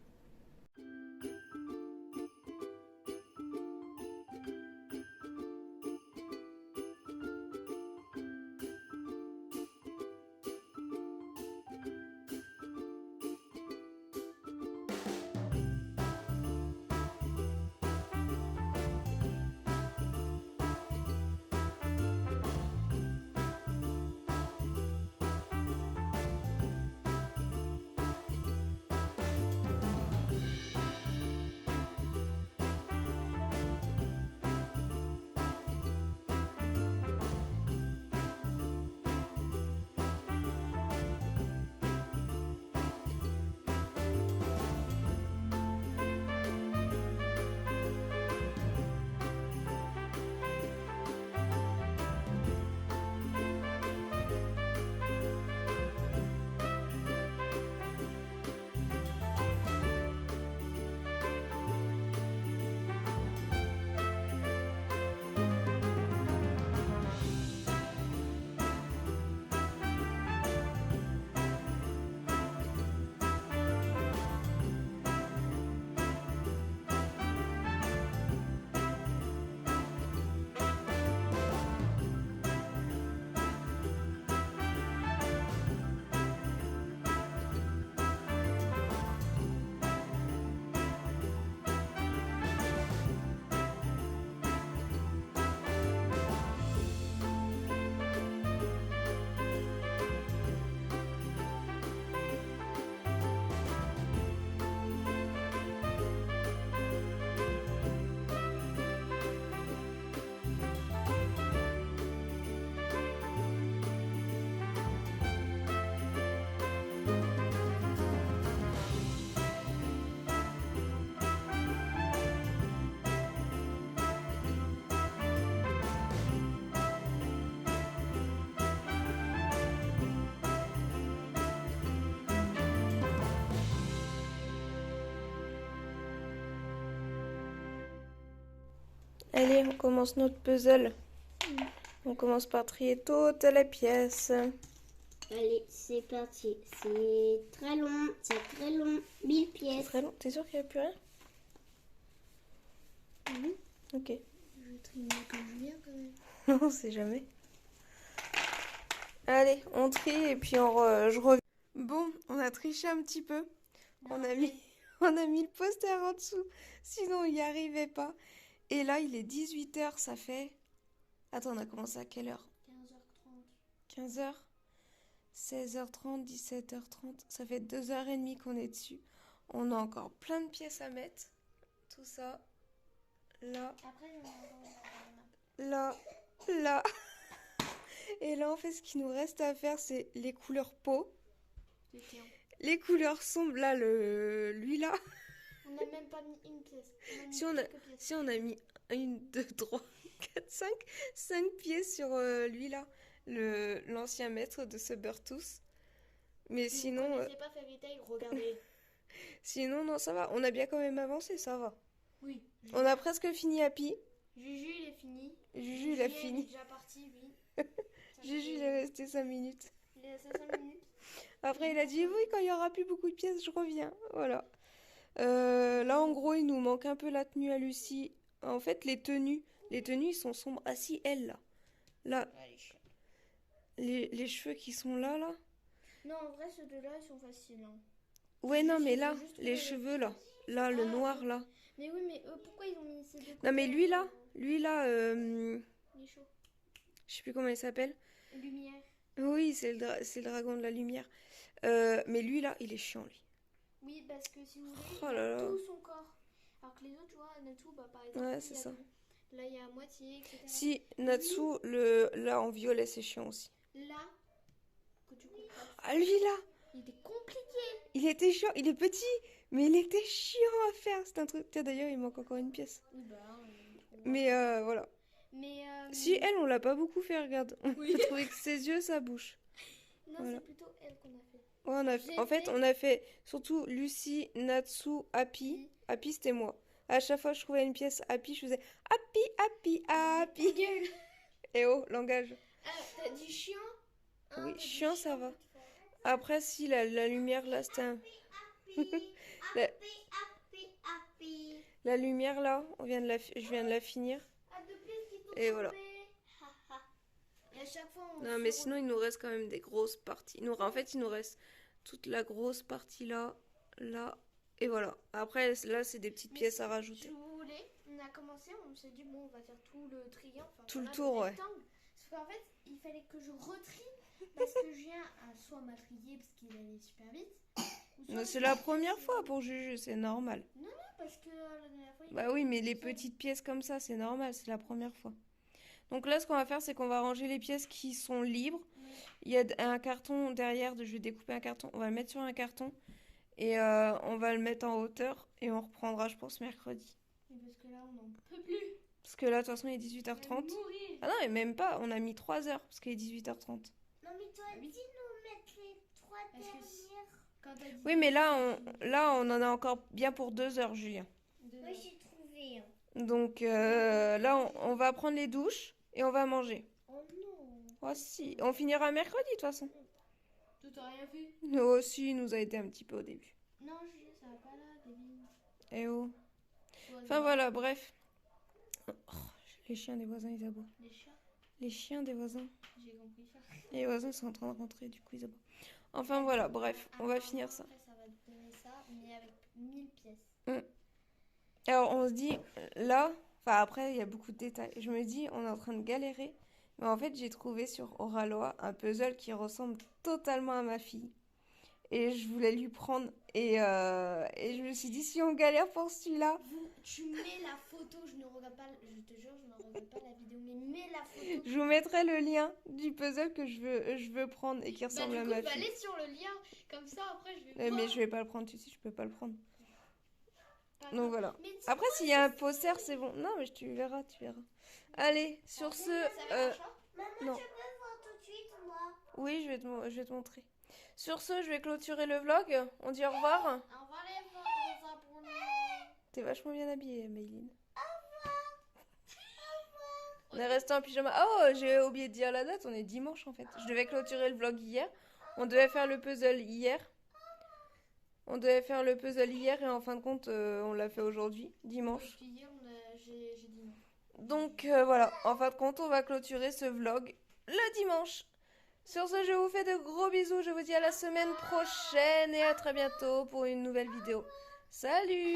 Allez, on commence notre puzzle. On commence par trier toutes les pièces. Allez, c'est parti. C'est très long, 1000 C'est pièces. très long. T'es sûr qu'il n'y a plus rien? Oui. Ok. Je vais trier comme je viens quand même. On sait jamais. Allez, on trie et puis je reviens. Bon, on a triché un petit peu. On a mis le poster en dessous. Sinon, il n'y arrivait pas. Et là, il est 18h, ça fait... Attends, on a commencé à quelle heure? 15h30. 15h 16h30, 17h30. Ça fait 2h30 qu'on est dessus. On a encore plein de pièces à mettre. tout ça. Là, Après, il y en a là, là. Et là, en fait, ce qu'il nous reste à faire, c'est les couleurs peau. C'est chiant. Les couleurs sombres, là, lui, là. On n'a même pas mis une pièce. On a mis Si on a, quelques pièces. si on a mis 1, 2, 3, 4, 5 pièces sur lui, là. L'ancien maître de ce Beurtooth. Mais Si sinon, vous ne connaissez pas Fairy Tail, regardez. sinon, non, ça va. On a bien quand même avancé, ça va. Oui. On a presque fini Happy. Juju, il est fini. Juju, il a Il est fini. déjà parti, oui. Juju, il est resté 5 minutes. Il est resté 5 minutes. Après, il a dit oui, quand il y aura plus beaucoup de pièces, je reviens. Voilà. Là, en gros, il nous manque un peu la tenue à Lucie. En fait, les tenues, ils sont sombres. Ah si, elle, là. Là, Allez, chiant. les cheveux qui sont là, là. Non, en vrai, ceux de là, ils sont faciles. Hein. Ouais, Juste, non, mais il faut là, juste les trouver cheveux, là. Là, le Ah, noir, là. Mais oui, mais pourquoi ils ont mis ces deux Non, mais couleurs, lui, là, Il est chaud. je sais plus comment il s'appelle. Lumière. Oui, c'est le dragon de la lumière. Mais lui, là, il est chiant, lui. Oui, parce que si vous voulez, Oh il là a là. tout son corps. Alors que les autres, tu vois, Natsu, bah, par exemple, Ouais, lui, c'est il y a ça. tout. Là, il y a à moitié, etc. Si, Natsu, là, en violet, c'est chiant aussi. Là, que tu comprends, Ah, lui, là, il était compliqué. il était chiant. Il est petit, mais il était chiant à faire. C'est un truc. Tiens, d'ailleurs, il manque encore une pièce. Oui, bah, Mais voilà. Mais, Si, elle, on l'a pas beaucoup fait, regarde. On Oui. a trouvé que ses yeux, sa bouche. non, Voilà. c'est plutôt elle qu'on a fait. Ouais, J'ai en fait, fait- on a fait surtout Lucie, Natsu, Happy. Happy, c'était moi. À chaque fois que je trouvais une pièce Happy, je faisais Happy, Happy, Happy. Gueule. Et oh, langage. Ah, t'as dit chiant hein, Oui, t'as dit chiant, ça va. plus fort. Après, si, la lumière, là, c'était un... la, la lumière, là, je viens de la finir. Ah, deux pièces qui sont Et voilà. tombées. Et à chaque fois, on Non, mais sinon, il nous reste quand même des grosses parties. En fait, il nous reste toute la grosse partie là, là, et voilà. Après, là, c'est des petites pièces à rajouter. Si vous voulez, on a commencé, on s'est dit, bon, on va faire tout le triangle. Enfin, Tout le voilà, tour, ouais. rectangle. Parce qu'en fait, il fallait que je retrie parce que je viens à soit m'attrier parce qu'il allait super vite. ou soit Mais c'est je la vais première passer- fois pour Juju, c'est normal. Non, parce que la dernière fois, il Bah oui, mais les petites pièces comme ça, c'est normal, c'est la première fois. Donc là, ce qu'on va faire, c'est qu'on va ranger les pièces qui sont libres. Il y a un carton derrière, je vais découper un carton, on va le mettre sur un carton et on va le mettre en hauteur et on reprendra, je pense, mercredi. Oui, parce que là, on n'en peut plus. Parce que là, de toute façon, il est On 18h30. va mourir. Ah non, mais même pas, on a mis 3 heures parce qu'il est 18h30. Non mais toi dis nous mettre les trois Parce que si- dernières. Quand t'as dit Oui, mais là, on en a encore bien pour 2 heures, Julien. Moi j'ai trouvé. Hein. Donc là, on va prendre les douches et on va manger. Oh non. Oh si, on finira mercredi de toute façon. Tout t'as rien fait. Nous aussi, il nous a été un petit peu au début. Non, Julie, ça va pas là, Kevin. Eh oh. Enfin voilà, bref. Oh, les chiens des voisins, ils aboient. Les chats, Les chiens des voisins. j'ai compris ça. Et les voisins sont en train de rentrer, du coup ils aboient. Enfin voilà, bref, on va finir ça. Après, ça va te donner ça, mais avec 1000 pièces. Alors on se dit, là, enfin après il y a beaucoup de détails. Je me dis, on est en train de galérer. Mais en fait, j'ai trouvé sur Oraloa un puzzle qui ressemble totalement à ma fille. Et je voulais lui prendre. Et je me suis dit, si on galère pour celui-là. Tu mets la photo, je ne regarde pas, je te jure, je ne regarde pas la vidéo, mais mets la photo. Je vous mettrai le lien du puzzle que je veux prendre et qui Bah, ressemble du à coup, ma il va fille. aller sur le lien, comme ça après je vais Mais voir. je vais pas le prendre, tu sais, je peux pas le prendre. Pas Donc grave. voilà. Mais dis- Après, s'il y a un poster, c'est bon. Non, mais tu verras, tu verras. Allez, sur ce. Ça va, Racha Maman non. je peux voir tout de suite moi. Oui, je vais te montrer. Sur ce, je vais clôturer le vlog. On dit au revoir. Au revoir les abonnés. T'es vachement bien habillée, Mayline. On est resté en pyjama. Oh, j'ai oublié de dire la date. On est dimanche en fait. Je devais clôturer le vlog hier. On devait faire le puzzle hier. Et en fin de compte, on l'a fait aujourd'hui, dimanche. Parce qu'hier, j'ai dit non. Donc voilà, en fin de compte, on va clôturer ce vlog le dimanche. Sur ce, je vous fais de gros bisous. Je vous dis à la semaine prochaine et à très bientôt pour une nouvelle vidéo. Salut!